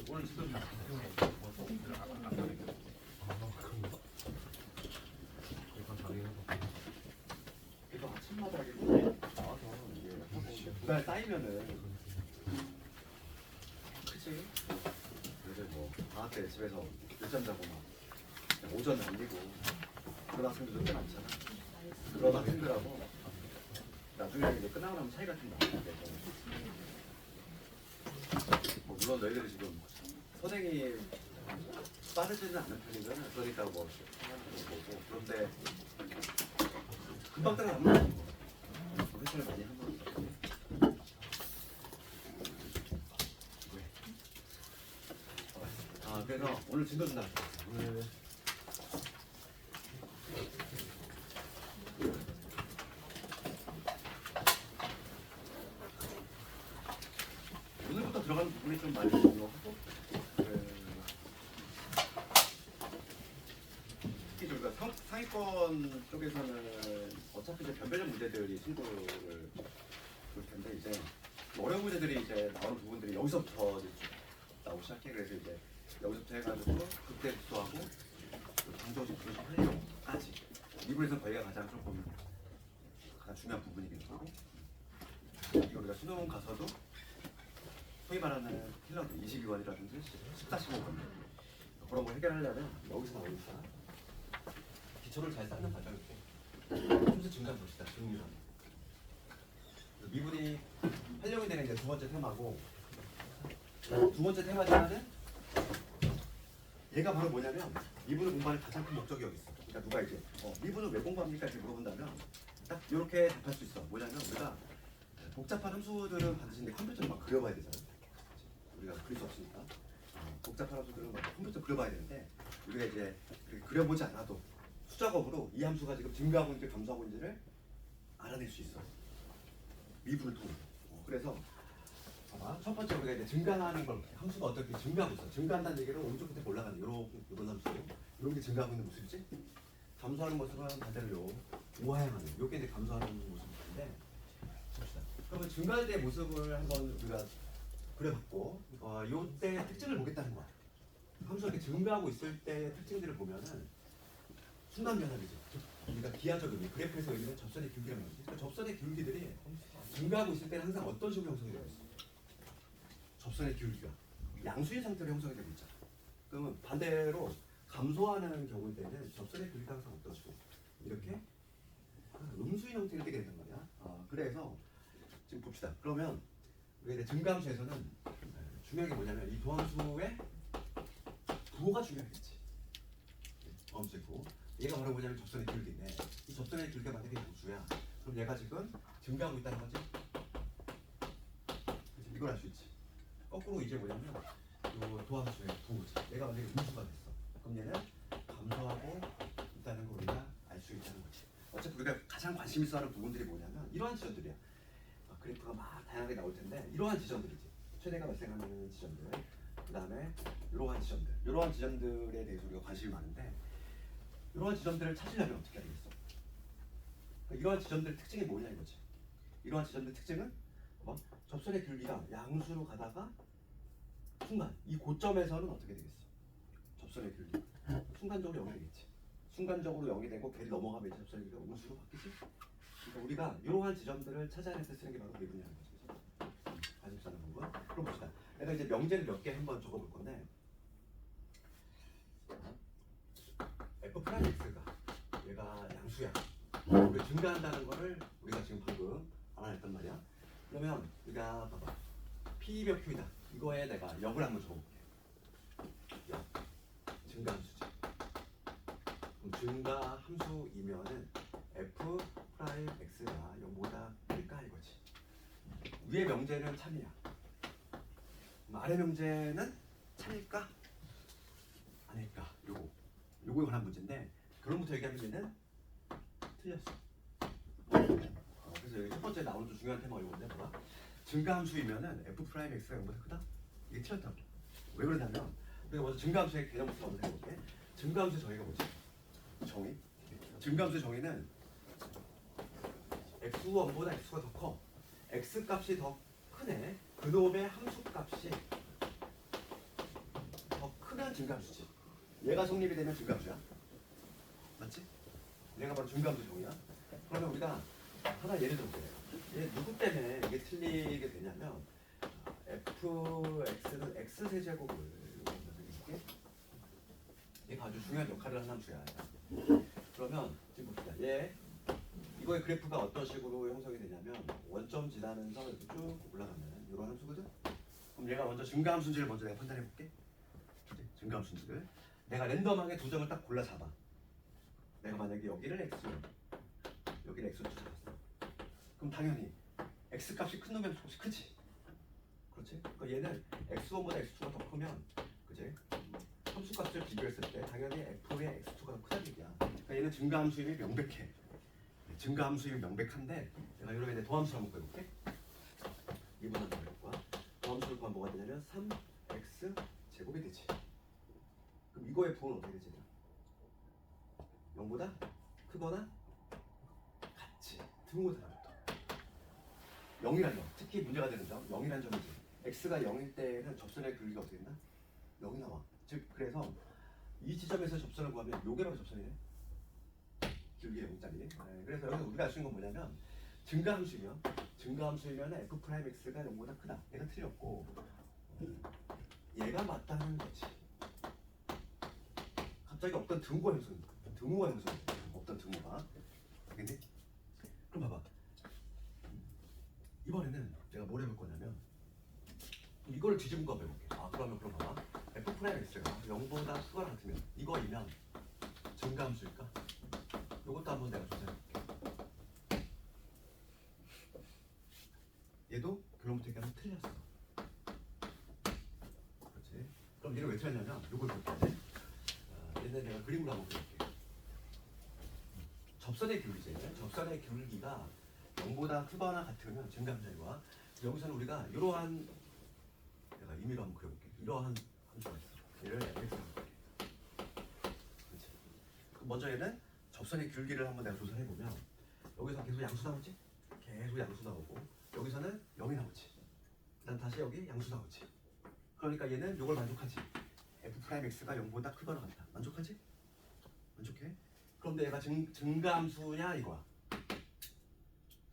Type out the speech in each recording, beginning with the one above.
오늘 지금 그래서 아침마다 이렇게 나와서 이게 두달 쌓이면은 그치? 그래서 뭐 방학 때 집에서 늦잠 자고 막 오전 남기고 그런 학생들도 꽤 많잖아. 그런 학생들하고 나중에 이제 끝나고 나면 차이가 좀 나는데 뭐 물론 너희들이 지금 선행이 빠르지는 않은 편이잖아. 그러니까 뭐 보고 그런데 금방 따라가면 회사를 많이 하면 그래서 오늘 진도 준다. 오늘부터 들어가는 부분이 좀 많이 있는 것 같고 특히 저희가 상위권 쪽에서는 어차피 이제 변별력 문제들이 신고를 볼 텐데 이제 어려운 문제들이 이제 나오는 부분들이 여기서부터 이제 나오기 시작해. 그래서 이제 여기서부터 해가지고 그때 복수하고 강조지 그런 활용까지 이 부분에서 거기가 가장 조금 가장 중요한 부분이기도 하고 이거 우리가 수능 가서도 소위 말하는 킬러드 22번이라든지 14, 15번 그런 거 해결하려면 여기서 나오니까 기초를 잘 쌓는 과정이고 점수 증가한 것이다. 증명 미분이 활용이 되는 게 두 번째 테마고 두 번째 테마지만은 얘가 바로 뭐냐면 미분을 공부하는 가장 큰 목적이 여기 있어. 그러니까 누가 이제 미분을 왜 공부합니까? 이렇게 물어본다면 딱 이렇게 답할 수 있어. 뭐냐면 우리가 복잡한 함수들은 반드시 컴퓨터로 막 그려봐야 되잖아. 우리가 그릴 수 없으니까 복잡한 함수들은 막 컴퓨터로 그려봐야 되는데 우리가 이제 그려보지 않아도 수작업으로 이 함수가 지금 증가하고 있는지 감소하고 있는지를 알아낼 수 있어. 미분을 통해. 그래서 봐봐. 첫 번째 우리가 이제 증가하는 걸 함수가 어떻게 증가하고 있어. 증가한다는 얘기는 오른쪽 끝에 올라가는 이런 함수. 이런 게 증가하고 있는 모습이지. 감소하는 모습은 반대로 우하향하는 요게 이제 감소하는 모습인데 봅시다. 그러면 증가할 때의 모습을 한번 우리가 그려봤고 요때 특징을 보겠다는 거야. 함수가 이렇게 증가하고 있을 때의 특징들을 보면은 순간 변화이죠. 우리가 기하적 의미, 그래프에서 의미는 접선의 기울기라는 거지. 그러니까 접선의 기울기들이 증가하고 있을 때는 항상 어떤 식으로 형성이 되고 있어? 접선의 기울기가 양수인 상태로 형성이 되고 있잖아. 그러면 반대로 감소하는 경우일 때는 접선의 기울기가 항상 어떤 식으로? 이렇게 음수인 형태가 되게 된단 말이야. 그래서 지금 봅시다. 그러면 우리가 이제 증가함수에서는 중요한 게 뭐냐면 이 도함수의 부호가 중요하겠지. 도함수의 부호. 얘가 바로 뭐냐면 접선의 기울기인데 이 접선의 기울기가 만약에 양수야. 그럼 얘가 지금 증가하고 있다는 거지. 그치? 이걸 알 수 있지. 거꾸로 이제 뭐냐면 이 도함수의 부호지. 얘가 만약에 음수가 됐어. 그럼 얘는 감소하고 있다는 걸 우리가 알 수 있다는 거지. 어차피 우리가 가장 관심 있어 하는 부분들이 뭐냐면 이러한 지점들이야. 그래프가 막 다양하게 나올 텐데 이러한 지점들이지. 최대가 발생하는 지점들. 그 다음에 이러한 지점들. 이러한 지점들에 대해서 우리가 관심이 많은데 이러한 지점들을 찾으려면 어떻게 해야 되겠어? 그러니까 이러한 지점들의 특징이 뭐냐 이거지. 이러한 지점들의 특징은 접선의 기울기가 양수로 가다가 순간 이 고점에서는 어떻게 되겠어? 접선의 기울기 순간적으로 0이 되겠지. 순간적으로 0이 되고 걔를 넘어가면 이제 접선의 기울기가 음수로 바뀌지. 그러니까 우리가 이러한 지점들을 찾아낼 때 쓰는 게 바로 미분이라는 거죠. 관심 있는 부분. 그럼 봅시다. 내가 이제 명제를 몇 개 한번 적어볼 건데 f 프라임 x가 얘가 양수야. 우리가 증가한다는 거를 우리가 지금 방금 알아냈단 말이야. 그러면 우리가 봐봐. p 몇 q이다. 이거에 내가 0을 한번 적어볼게. 0. 증가함수지. 그럼 증가함수이면은 f 프라임 x가 0보다 클까 이거지. 위의 명제는 참이야. 아래 명제는 참일까? 아닐까? 요거에 관한 문제인데 결론부터 얘기하면 얘는 틀렸어. 그래서 여기 첫 번째 나오는 좀 중요한 테마가 이건데 뭐야? 증가함수이면은 f 프라임 x가 0보다 크다? 이게 틀렸다고. 왜 그러냐면 우리가 먼저 증가함수의 개념부터 먼저 해볼게. 증가함수의 정의가 뭐지? 정의? 증가함수의 정의는 x1보다 x가 더 커. x 값이 더 크네. 그놈의 함수값이 더 크면 증가함수지. 얘가 성립이 되면 증가함수야. 맞지? 얘가 바로 증가함수종이야. 그러면 우리가 하나 예를 들어볼게요. 얘 누구 때문에 이게 틀리게 되냐면 fx는 x세제곱을 이렇게 얘가 아주 중요한 역할을 하는 함수야. 그러면 지금 봅시다. 얘 이거의 그래프가 어떤 식으로 형성이 되냐면 원점 지나면서 이렇게 쭉 올라가면 이런 함수거든. 그럼 얘가 먼저 증가함수인지를 먼저 내가 판단해 볼게. 증가함수인지를 내가 랜덤하게 두 점을 딱 골라 잡아. 내가 만약에 여기를 x로 여기를 x로 잡았어. 그럼 당연히 x 값이 큰 놈이 혹시 크지? 그렇지? 그러니까 얘는 x1보다 x2가 더 크면 그지? 함수값을 비교했을 때 당연히 f의 x2가 더 크다는 얘기야. 그러니까 얘는 증가함수임이 명백해. 증가함수임이 명백한데 내가 이런 애 도함수를 한번 구해볼게. 이분한 거과 도함수를 구하면 뭐가 되냐면 3x 제곱이 되지. 그럼 이거의 부호는 어떻게 되지? 0보다 크거나 같지. 등호가 다르다. 0이란 점. 특히 문제가 되는 점 0이란 점이지. x가 0일 때는 접선의 길이가 어떻게 된다? 0이 나와. 즉 그래서 이 지점에서 접선을 구하면 요게 바로 접선이네. 길게 0짜리. 그래서 여기서 우리가 알 수 있는 건 뭐냐면 증가함수면 f'x가 0보다 크다. 얘가 틀렸고 얘가 맞다는 거지. 갑자기 없던 등호가 형성돼. 없던 등호가. 알겠니? 그럼 봐봐. 이번에는 내가 뭘 해볼 거냐면 이거를 뒤집은 거 한번 해볼게. 그럼 봐봐. f'x가 0보다 크거나 같으면 이거이면 증가함수일까? 이것도 한번 내가 조사해볼게. 얘도 결론부터 얘기하면 틀렸어. 그렇지? 그럼 얘를 왜 틀렸냐면 이걸 볼게. 얘는 내가 그림으로 한번 그릴게. 접선의 기울기지. 접선의 기울기가 0보다 크거나 같으면 증가함수와 여기서는 우리가 이러한 내가 임의로 한번 그려볼게. 이러한 함수가 있어. 얘를 fx라고 할게. 그렇지? 먼저 얘는 접선의 기울기를 한번 내가 조사를 해보면 여기서 계속 양수 나오지? 계속 양수 나오고 여기서는 0이 나오지. 그다음 다시 여기 양수 나오지. 그러니까 얘는 이걸 만족하지. f'x가 0보다 크거나 같다. 만족하지? 만족해? 그런데 얘가 증가함수냐 이거야.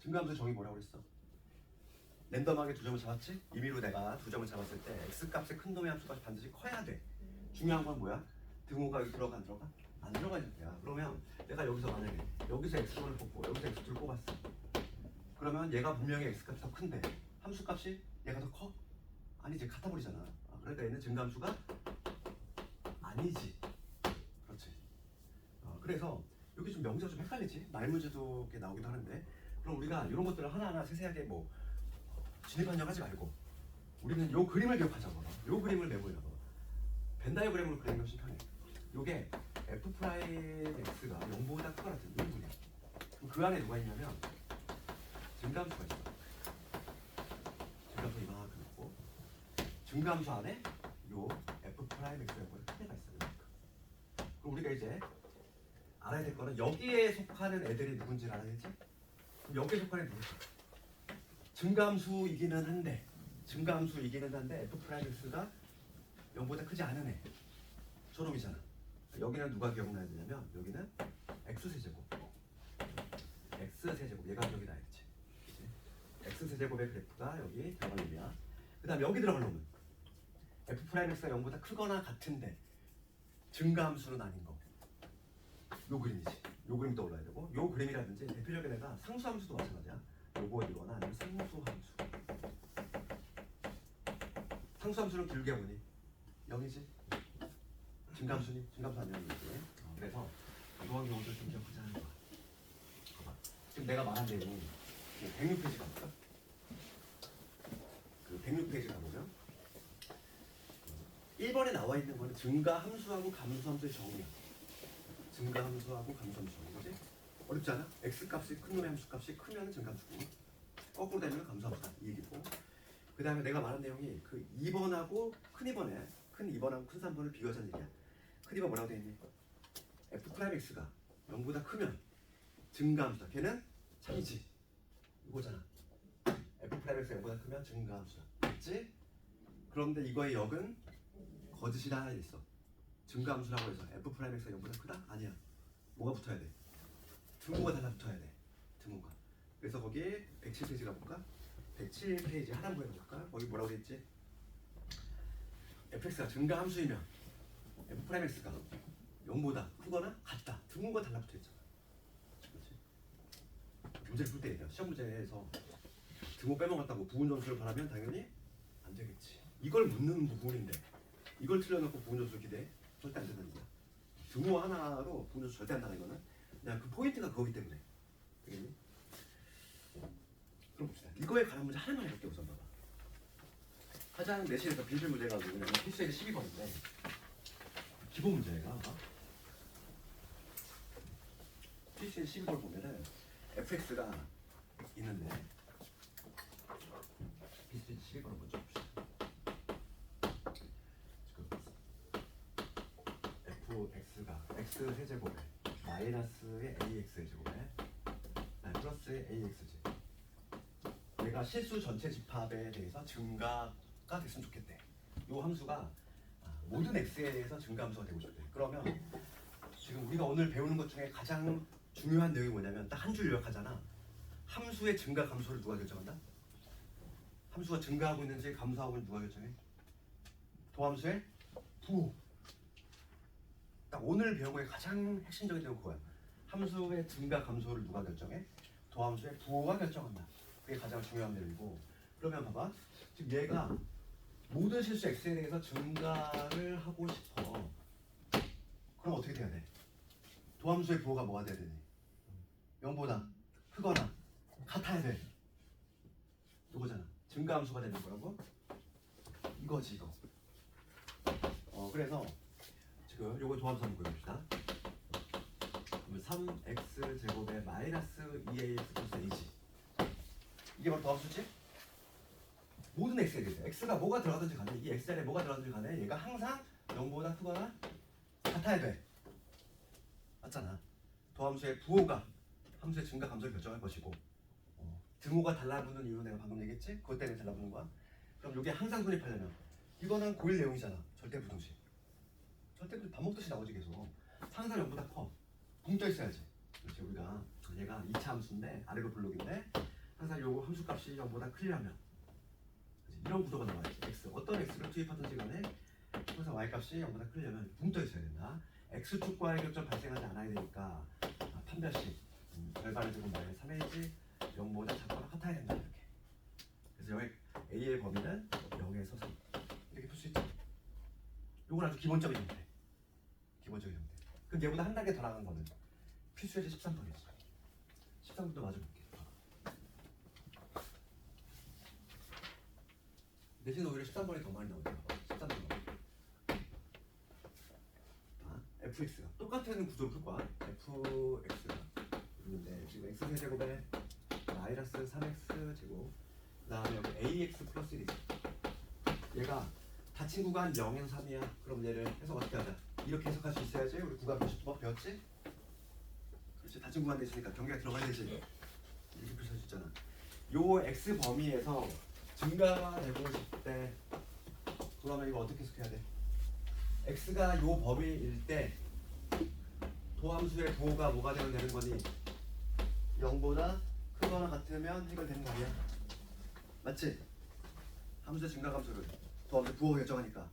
증가함수 정의 뭐라고 그랬어? 랜덤하게 두 점을 잡았지? 임의로 내가 두 점을 잡았을 때 x값의 큰 놈의 함수가 반드시 커야 돼. 중요한 건 뭐야? 등호가 여기 들어가 안 들어가? 안 들어가는 거야. 그러면 내가 여기서 만약에 여기서 x1을 뽑고 여기서 x2를 뽑았어. 그러면 얘가 분명히 x값이 더 큰데 함수값이 얘가 더 커? 아니지. 같아 버리잖아. 그러니까 얘는 증가함수가 아니지. 그렇지. 그래서 여기 좀 명제가 좀 헷갈리지? 말문제도 이렇게 나오기도 하는데 그럼 우리가 이런 것들을 하나하나 세세하게 뭐 진입한정 하지 말고 우리는 요 그림을 기억하자고. 요 그림을 메모하자고. 벤다이어그램으로 그리는 것이 편해. 요게 f'x가 0보다 크거나 같은 인분이야. 그럼 그 안에 누가 있냐면 증가함수가 있어. 증가함수 이만큼 있고 증가함수 안에 요 f'x가 0보다 큰 애가 있어. 그럼 우리가 이제 알아야 될 거는 여기에 속하는 애들이 누군지 알아야지. 그럼 여기에 속하는 애들이 누구지? 증가함수이기는 한데 f'x가 0보다 크지 않은 애 저놈이잖아. 여기는 누가 기억나야 되냐면 여기는 x세제곱 얘가 여기 나야지. x세제곱의 그래프가 여기 들어갈 놈이야. 그 다음 여기 들어갈 놈은 f'x가 0보다 크거나 같은데 증가함수는 아닌 거. 요 그림이지. 요 그림 떠올라야 되고 요 그림이라든지 대표적인 애가 상수함수도 마찬가지야. 요거이거나 아니면 상수함수. 상수함수는 길게 보니 0이지. 증가함수니? 증가함수 아니라는 거지. 그래서 이러한 경우들 좀 기억하자는 거야. 봐봐. 지금 내가 말한 내용이 106페이지 가볼까? 그 106페이지 가보면 1번에 나와 있는 거는 증가함수하고 감수함수의 정의야. 증가함수하고 감수함수 정의지? 어렵지 않아? x값이 큰 놈의 함수값이 크면 증가함수고 거꾸로 되면 감수함수다 이 얘기고 그 다음에 내가 말한 내용이 그 2번하고 큰 2번에 큰 2번하고 큰 3번을 비교하자는 얘기야. 큰 2번 뭐라고 되어있니? f'x가 0보다 크면 증가함수다. 걔는 3이지. 이거잖아. f 프라임 x가 0보다 크면 증가함수다. 맞지? 그런데 이거의 역은 거짓이라 하나 있어. 증가함수라고 해서 f 프라임 x가 0보다 크다? 아니야. 뭐가 붙어야 돼? 등호가 달라붙어야 돼. 등호가. 그래서 거기에 107페이지 가볼까? 107페이지 하단부에 가볼까? 거기 뭐라고 되어 있지? fx가 증가함수이면 f 프라임 x가 0보다 크거나 같다. 등호가 달라붙어 있잖아. 그렇지? 문제를 풀 때 시험 문제에서 등호 빼먹었다고 부분 점수를 바라면 당연히 안 되겠지. 이걸 묻는 부분인데 이걸 틀려놓고 부분 점수 기대 절대 안 된다는 거야. 등호 하나로 부분 점수 절대 안 나가. 이거는 그냥 그 포인트가 그거기 때문에. 되겠니? 그럼 봅시다. 이거에 관한 문제 하나만 해볼게요. 우선 봐봐. 가장 내신에서 빌빌 문제가 뭐냐면 필수의 12번인데 기본 문제가 필수의 12번을 보면은 fx가 있는데 필수의 12번을 먼저 봅시다. 지금 fx가 x 세제곱에 마이너스의 ax 세제곱에 플러스의 ax 제곱 얘가 실수 전체 집합에 대해서 증가가 됐으면 좋겠대. 이 함수가 모든 x에 대해서 증가함수가 되고 싶대. 그러면 지금 우리가 오늘 배우는 것 중에 가장 중요한 내용이 뭐냐면 딱 한 줄 요약하잖아. 함수의 증가 감소를 누가 결정한다? 함수가 증가하고 있는지 감소하고 있는지 누가 결정해? 도함수의 부호. 딱 오늘 배운 거의 가장 핵심적인 내용 그거야. 함수의 증가 감소를 누가 결정해? 도함수의 부호가 결정한다. 그게 가장 중요한 내용이고. 그러면 봐봐. 지금 얘가 모든 실수 x에 대해서 증가를 하고 싶어. 그럼 어떻게 돼야 돼? 도함수의 부호가 뭐가 돼야 되니? 0보다 크거나 같아야 돼. 이거잖아. 증가함수가 되는 거라고? 이거지 이거. 그래서 지금 요거 도함수 한번 그려봅시다. 그러면 3x 제곱에 마이너스 2ax 플러스 a지. 이게 바로 도함수지? 모든 x에 대해서 x가 뭐가 들어가든지 간에 이 x 자리에 뭐가 들어가든지 간에 얘가 항상 0보다 크거나 같아야 돼. 맞잖아. 도함수의 부호가 함수의 증가 감소를 결정할 것이고 등호가 달라붙는 이유는 내가 방금 얘기했지? 그것 때문에 달라붙는 거야. 그럼 이게 항상 분립하려면 이거는 고일 내용이잖아. 절대 부등식. 절대 밥 먹듯이 나오지 계속. 항상 0보다 커. 붕 떠 있어야지. 그렇지. 우리가 얘가 2차 함수인데 아래로 블록인데 항상 요 함수 값이 0보다 크려면 이런 구조가 나와야지. x 어떤 x를 투입하든지 간에 항상 y 값이 0보다 크려면 붕 떠 있어야 된다. x축과의 격점 발생하지 않아야 되니까 판별식 절반을 두고 마이너스 3a지 0보다 작거나 같아야 된다. 이렇게. 그래서 여기 a의 범위는 0에서 3 이렇게 풀 수 있죠. 요건 아주 기본적인 형태. 기본적인 형태. 그럼 얘보다 한 단계 더 나간 거는 필수예제 13번이지. 13번도 맞아볼게. 내신 오히려 13번이 더 많이 나오잖아. 13번. fx가 똑같은 구조를 풀 거야. fx가 있는데 지금 x 세제곱에 마이너스 3x 제곱 그다음에 여기 ax 플러스 1이지. 얘가 닫힌 구간 0에서 3이야. 그럼 얘를 해석 어떻게 하자? 이렇게 해석할 수 있어야지. 우리 구간 표시법 배웠지? 그렇지. 닫힌 구간 돼 있으니까 경계가 들어가야 되지. 이렇게 표시할 수 있잖아. 요 x 범위에서 증가가 되고 싶대. 그러면 이거 어떻게 해석해야 돼? x가 요 범위일 때 도함수의 부호가 뭐가 되면 되는 거니? 0보다 크거나 같으면 해결되는 거 아니야? 맞지? 함수의 증가 감소를 도함수의 부호가 결정하니까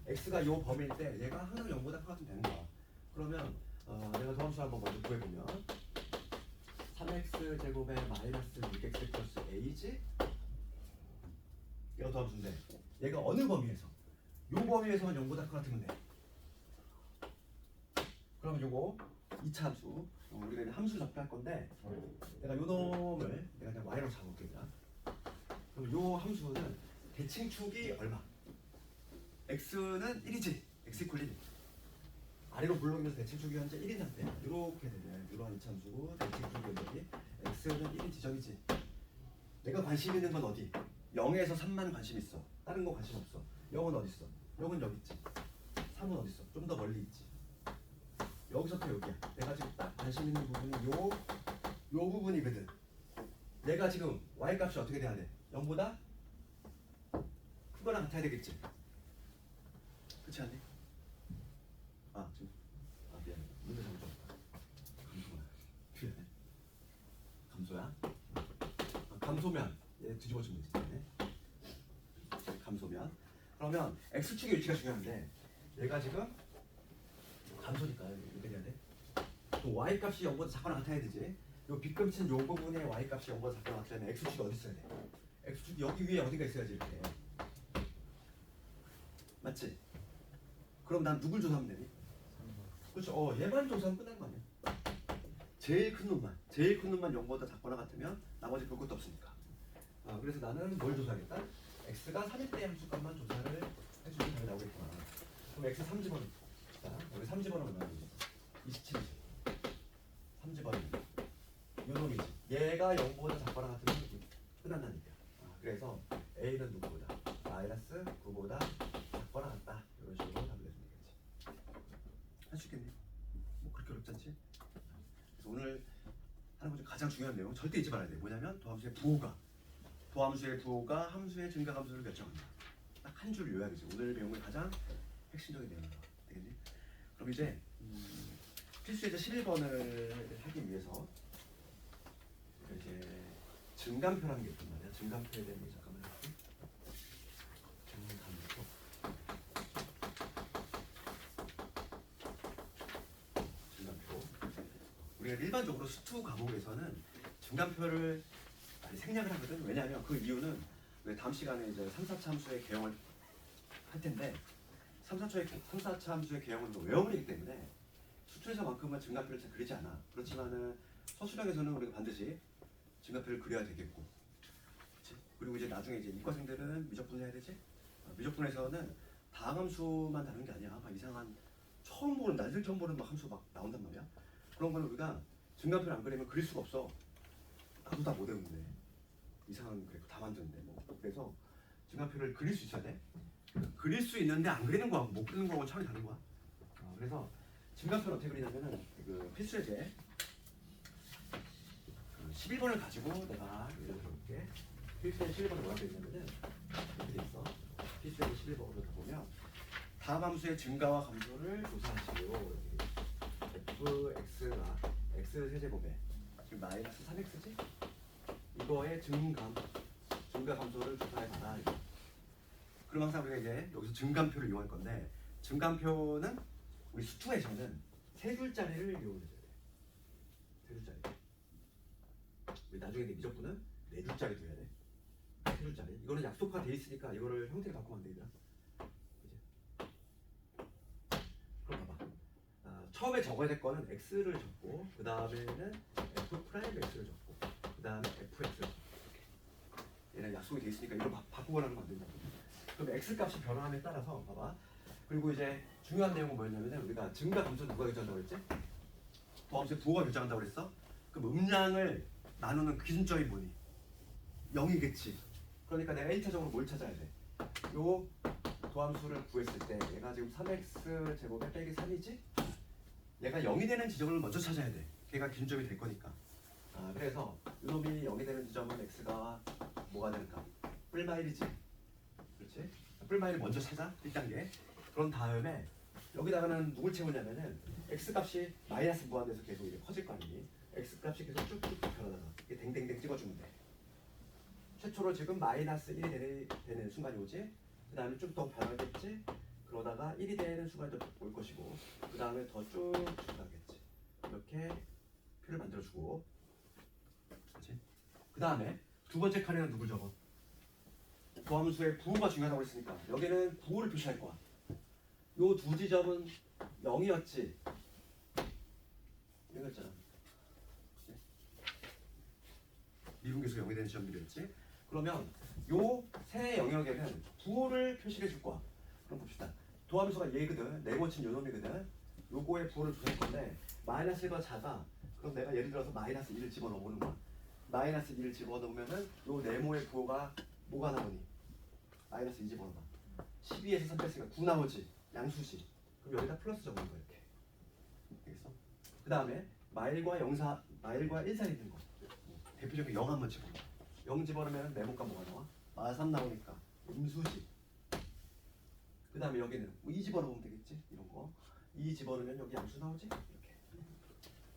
x가 요 범위일 때 얘가 항상 0보다 크거나 되는 거야. 그러면 내가 도함수 한번 먼저 구해보면 3x 제곱에 마이너스 6x 플러스 a지? 얘가 도함수인데 얘가 어느 범위에서? 요 범위에서만 0보다 크거나 같으면 돼. 그러면 요거 2차 함수 우리가 이제 함수 접할 건데 내가 요 놈을 내가 그냥 y로 잡아볼게. 그럼 요 함수는 대칭축이 얼마? x는 1이지. x 이퀄 1. 아래로 블록이면서 대칭축이 현재 1인 상태야. 이렇게 되면 이러한 2차 함수고 대칭축이 여기 x는 1인 지점이지. 내가 관심 있는 건 어디? 0에서 3만 관심 있어. 다른 거 관심 없어. 0은 어디 있어? 0은 여기 있지. 3은 어디 있어? 좀 더 멀리 있지. 여기서부터 여기야. 내가 지금 딱 관심 있는 부분이 요 부분이거든. 내가 지금 y 값이 어떻게 돼야 돼? 0보다 크거나 같아야 되겠지. 그렇지 않니? 아 지금 미안해. 문제 잘못 줬다. 감소야. 미안해. 감소야. 감소면 얘 뒤집어주면 되지. 네? 감소면. 그러면 x축의 위치가 중요한데 얘가 지금 감소니까 이렇게 돼야 돼. 또 y 값이 0보다 작거나 같아야 되지. 요 빗금친 요 부분에 y 값이 0보다 작거나 같으려면 x축이 어디 있어야 돼? x축이 여기 위에 어디가 있어야지 이렇게. 맞지? 그럼 난 누굴 조사하면 되니? 그렇죠. 얘만 조사하면 끝난 거 아니야? 제일 큰 놈만 0보다 작거나 같으면 나머지 볼 것도 없으니까. 그래서 나는 뭘 조사하겠다? x가 3일 때 함수값만 조사를 해주면 답이 나오겠구나. 그럼 x 3집어넣 여기 3집어넣으면 얼마지? 27이지. 3집어넣으면 요 놈이지. 얘가 0보다 작거나 같으면 끝난다니까. 그래서 a는 누구보다? 마이너스 9보다 작거나 같다. 이런 식으로 답을 내주면 되겠지. 할 수 있겠니? 뭐 그렇게 어렵지 않지? 그래서 오늘 하는 것 중 가장 중요한 내용 절대 잊지 말아야 돼. 뭐냐면 도함수의 부호가 함수의 증가함수를 결정한다. 딱 한 줄 요약이지. 오늘 배움의 가장 핵심적인 내용인 거 되겠니? 그럼 이제 필수 예제 11번을 하기 위해서 이제 증감표라는 게 있단 말이야. 증감표에 대한 게 잠깐만 할게. 증감표. 우리가 일반적으로 수투 과목에서는 증감표를 많이 생략을 하거든. 왜냐하면 그 이유는 다음 시간에 이제 3, 4차 함수의 개형을 할 텐데 3, 4차 함수의 개형은 외워버리기 때문에 수투에서만큼은 증감표를 잘 그리지 않아. 그렇지만은 서술형에서는 우리가 반드시 증감표를 그려야 되겠고, 그치? 그리고 이제 나중에 이제 이과생들은 미적분을 해야 되지. 미적분에서는 다항함수만 다른 게 아니야. 막 이상한 날들 처음 보는 막 함수 막 나온단 말이야. 그런 거는 우리가 증감표를 안 그리면 그릴 수가 없어. 나도 다 못 외우는데 이상한 그래프 다 만드는데 뭐. 그래서 증감표를 그릴 수 있어야 돼. 그릴 수 있는데 안 그리는 거하고 못 그리는 거하고 차원이 다른 거야. 그래서 증감표를 어떻게 그리냐면은 그 필수 예제 11번을 가지고 내가 예를 들어볼게. 필수 예제 11번에 뭐라고 되어 있냐면은 이렇게 돼 있어. 필수 예제 11번으로 보면 다음 함수의 증가와 감소를 조사하시오. fx가 x 세제곱에 지금 마이너스 3x지? 이거의 증가 감소를 조사해봐라. 그럼 항상 우리가 이제 여기서 증감표를 이용할 건데 증감표는 우리 수투에서는 세 줄짜리를 이용해줘야 돼. 세 줄짜리. 우리 나중에 미적분은 네 줄짜리도 해야 돼. 세 줄짜리. 이거는 약속화 돼 있으니까 이거를 형태를 바꾸면 안 되더라. 그지? 그럼 봐봐. 처음에 적어야 될 거는 x를 적고 그 다음에는 f 프라임 x를 적고 그 다음에 fx를 적고. 얘는 약속이 돼 있으니까 이걸 바꾸거나 하면 안 된다고. 그럼 x 값이 변화함에 따라서 봐봐. 그리고 이제 중요한 내용은 뭐였냐면 우리가 증가 감소 누가 결정한다고 했지? 도함수의 부호가 결정한다고 그랬어? 그럼 음량을 나누는 기준점이 뭐니? 0이겠지. 그러니까 내가 1차적으로 뭘 찾아야 돼? 요 도함수를 구했을 때 얘가 지금 3x 제곱에 빼기 3이지? 얘가 0이 되는 지점을 먼저 찾아야 돼. 걔가 기준점이 될 거니까. 그래서 이놈이 0이 되는 지점은 x가 뭐가 될까? 뿔마일이지. 그렇지? 뿔마일을 먼저 찾아. 1단계. 그런 다음에 여기다가는 누굴 채우냐면은 x 값이 마이너스 무한대에서 계속 이제 커질 거 아니니? x 값이 계속 쭉쭉 변하다가 이게 댕댕댕 찍어주면 돼. 최초로 지금 마이너스 1이 되는 순간이 오지? 그 다음에 좀 더 변하겠지? 그러다가 1이 되는 순간이 더 올 것이고 그 다음에 더 쭉 가겠지. 이렇게 표를 만들어주고 그렇지? 그 다음에 두 번째 칸에는 누굴 적어? 도함수의 부호가 중요하다고 했으니까 여기는 부호를 표시할 거야. 요 두 지점은 0이었지. 이런 거 있잖아. 미분계수 0이 되는 지점들이었지. 그러면 요 세 영역에는 부호를 표시해 줄 거야. 그럼 봅시다. 도함수가 얘거든. 네모친 요 놈이거든. 요거의 부호를 조사할 건데 마이너스 1가 작아. 그럼 내가 예를 들어서 마이너스 1을 집어넣어보는 거야. 마이너스 1을 집어넣으면은 요 네모의 부호가 뭐가 나오니? 마이너스 2 집어넣어봐. 12에서 3 뺐으니까 9 나오지. 양수지. 그럼 여기다 플러스 적는 거야 이렇게. 알겠어? 그 다음에 마일과 1 사이 있는 거. 대표적인 0 한번 집어넣어. 0 집어넣으면 네모가 뭐가 나와? 마3 나오니까 음수지. 그 다음에 여기는 뭐 2 집어넣으면 되겠지? 이런 거 2 집어넣으면 여기 양수 나오지? 이렇게.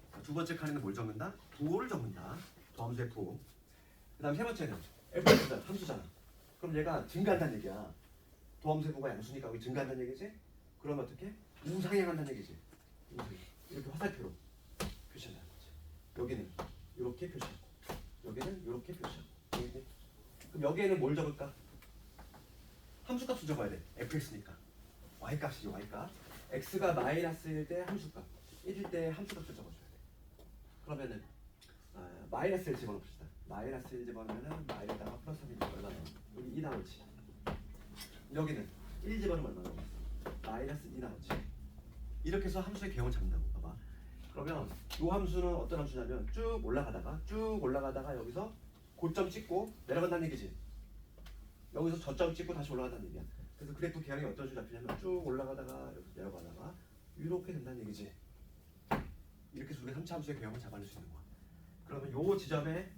자, 두 번째 칸에는 뭘 적는다? 부호를 적는다. 도함수의 부호. 그 다음 세 번째는 fx잖아. 함수잖아. 그럼 얘가 증가한다는 얘기야. 도함수의 부호가 양수니까 여기 증가한다는 얘기지? 그러면 어떻게? 우상향한다는 얘기지. 우상향. 이렇게 화살표로 표시한다는 거지. 여기는 이렇게 표시하고 여기는 이렇게 표시하고 여기는. 그럼 여기에는 뭘 적을까? 함수값을 적어야 돼. fx니까 y값이지. y값. x가 마이너스일 때 함수값 1일 때 함수값을 적어줘야 돼. 그러면은 마이너스 1 집어넣읍시다. 마이너스 1 집어넣으면 마이너스다가 플러스 3이니까 얼마 나와? 여기 2 나오지. 여기는 1 집어넣으면 얼마 나와? 마이너스 2 나오지. 이렇게 해서 함수의 개형을 잡는다고. 봐봐. 그러면 이 함수는 어떤 함수냐면 쭉 올라가다가 여기서 고점 찍고 내려간다는 얘기지. 여기서 저점 찍고 다시 올라간다는 얘기야. 그래서 그래프 개형이 어떤 식으로 잡히냐면 쭉 올라가다가 여기서 내려가다가 이렇게 된다는 얘기지. 이렇게 해서 우리가 3차 함수의 개형을 잡아낼 수 있는 거야. 그러면 요 지점에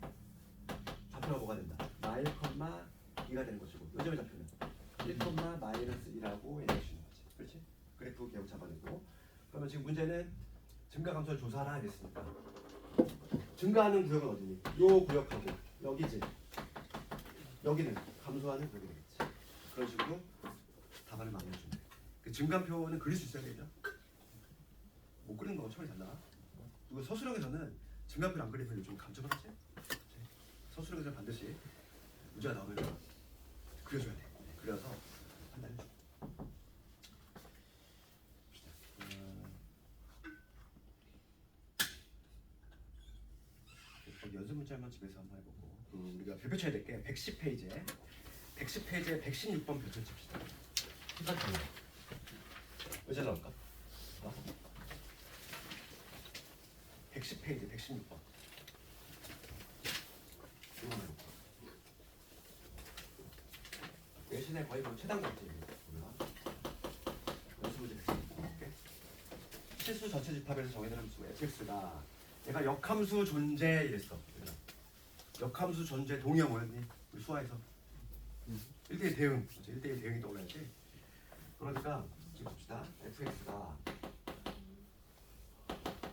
좌표가 뭐가 된다? 마일 컴마 2가 되는 것이고 요 점의 좌표는 1 컴마 마이너스 2라고 얘기할 수 있는 거지. 그렇지? 그래프 개형 잡아내고. 그러면 지금 문제는 증가 감소를 조사하라 했으니까 증가하는 구역은 어디니? 요 구역하고 여기지. 여기는 감소하는 구역이 되겠지. 그런 식으로 답안을 만들어주면 돼. 그 증가표는 그릴 수 있어야 되죠. 못 그리는 거 처음에 달라. 그리고 서술형에서는 증가표를 안 그리면 좀 감점하지. 서술형에서는 반드시 문제가 나오면 그려줘야 돼. 그려서 판단해줘. 연습 문제 한번 집에서 한번 해보고 우리가 별표 쳐야 될 게 110페이지에 116번 별표 칩시다. 생각해요. 왜 잘 나올까? 110페이지 116번. 이거 해볼까? 내신에 거의 뭐 최단 같지. 연습 문제 116번. 실수 전체 집합에서 정해진 함수 fx가 얘가 역함수 존재 이랬어. 역함수 존재 동의어 뭐였니? 우리 수화에서 1대1 대응. 1대1 대응이 떠올라야지. 그러니까 지금 봅시다. fx가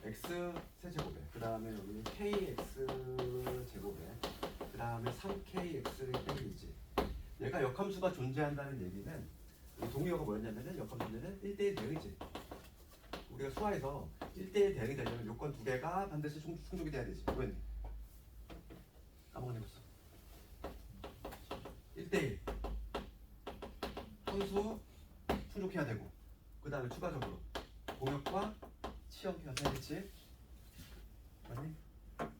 x 세제곱에 그 다음에 여기는 kx 제곱에 그 다음에 3kx 빼기지. 얘가 역함수가 존재한다는 얘기는 동의어가 뭐였냐면은 역함수 존재는 1대1 대응이지. 우리가 수화에서 1대1 대응이 되려면 요건 두 개가 반드시 충족이 돼야 되지. 왜? 까먹어내봤어. 1대1 함수 충족해야 되고 그 다음에 추가적으로 공역과 치역이 같아야겠지. 맞니?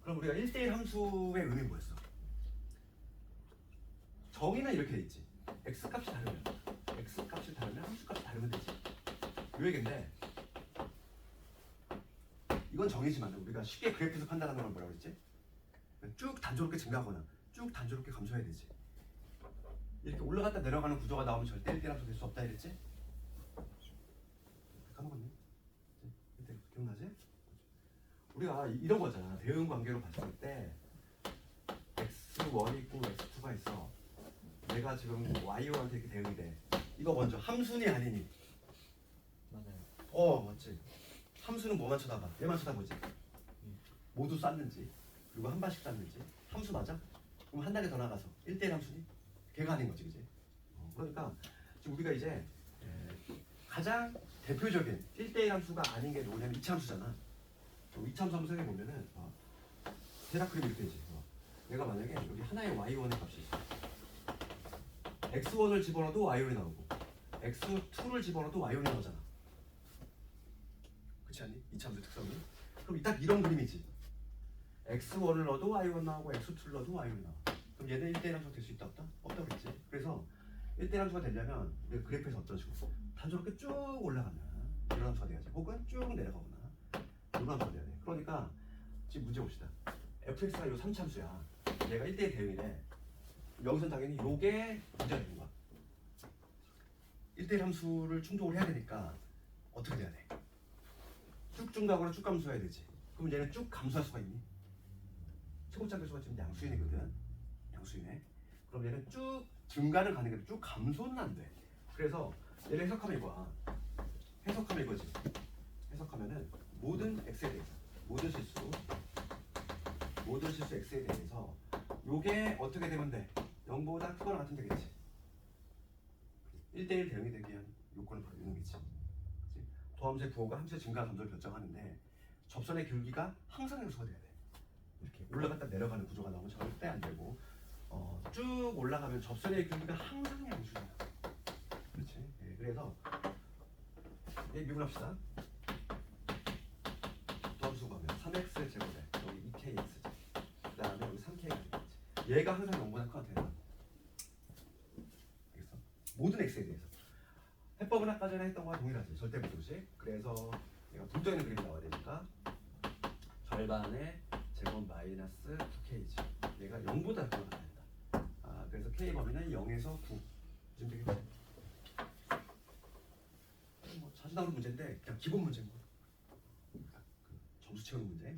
그럼 우리가 1대1 함수의 의미는 뭐였어? 정의는 이렇게 돼 있지. x값이 다르면 함수값이 다르면 되지. 이 얘기인데 이건 정의지만 우리가 쉽게 그래프에서 판단하는 건 뭐라고 그랬지? 쭉 단조롭게 증가하거나 쭉 단조롭게 감소해야 되지. 이렇게 올라갔다 내려가는 구조가 나오면 절대 1대1 함수 될 수 없다 이랬지? 까먹었니? 그때 기억나지? 우리가 이런 거잖아. 대응 관계로 봤을 때 x1 있고 x2가 있어. 내가 지금 y1한테 이렇게 대응이 돼. 이거 먼저 함수니 아니니? 맞아요. 맞지. 함수는 뭐만 쳐다봐? 얘만 쳐다보지. 모두 쌌는지 그리고 한 반씩 쌌는지. 함수 맞아? 그럼 한 단계 더 나가서 1대1 함수니? 걔가 아닌 거지, 그지? 그러니까 지금 우리가 이제 가장 대표적인 1대1 함수가 아닌 게 뭐냐면 이차함수잖아. 이차함수 한번 생각해 보면은 대략 그림이 이렇게 되지. 내가 만약에 여기 하나의 y1의 값이 있어. x1을 집어넣어도 y1이 나오고 x2를 집어넣어도 y1이 나오잖아. 그렇지 않니? 이차함수 특성이. 그럼 딱 이런 그림이지. x1을 넣어도 y1 나오고 x2를 넣어도 y1이 나와. 그럼 얘는 1대1 함수가 될 수 있다 없다? 없다 그랬지. 그래서 1대1 함수가 되려면 그래프에서 어떤 식으로 단조롭게 쭉 올라가면 이런 함수가 돼야지. 혹은 쭉 내려가거나 이런 함수가 돼야 돼. 그러니까 지금 문제 봅시다. fx가 요 3차함수야. 얘가 1대1 대응이래. 여기서는 당연히 요게 문제가 되는 거야. 1대1 함수를 충족을 해야 되니까 어떻게 돼야 돼? 쭉 증가하거나 쭉 감소해야 되지. 그럼 얘는 쭉 감소할 수가 있니? 최고차 교수가 지금 양수인이거든. 양수이네. 그럼 얘는 쭉 증가는 가는 게 쭉 감소는 안 돼. 그래서 얘를 해석하면 이거야. 해석하면 이거지. 해석하면은 모든 x에 대해서 모든 실수 x에 대해서 요게 어떻게 되면 돼? 0보다 크거나 같으면 되겠지. 1대1 대응이 되기 위한 요건은 바로 이런 거지. 도함수의 부호가 함수의 증가 감소를 결정하는데 접선의 기울기가 항상 양수가 돼야 돼. 이렇게 올라갔다 내려가는 구조가 나오면 절대 안 되고 쭉 올라가면 접선의 기울기가 항상 양수야. 그렇지. 네, 그래서 미분합시다. 도함수가 하면 3x 제곱에 여기 2kx 그 다음에 여기 3k가 되겠지. 얘가 항상 0보다 커야 돼. 알겠어? 모든 x에 대해서. 해법은 아까 전에 했던 거와 동일하지. 절대부등식. 그래서 얘가 분져 있는 그림이 나와야 되니까 절반의 제곱 마이너스 2kg. 얘가 0보다 커야 된다. 그래서 k 범위는 0에서 9. 지금 되겠지? 뭐 자주 나오는 문제인데 그냥 기본 문제인 거야. 점수 채우는 문제.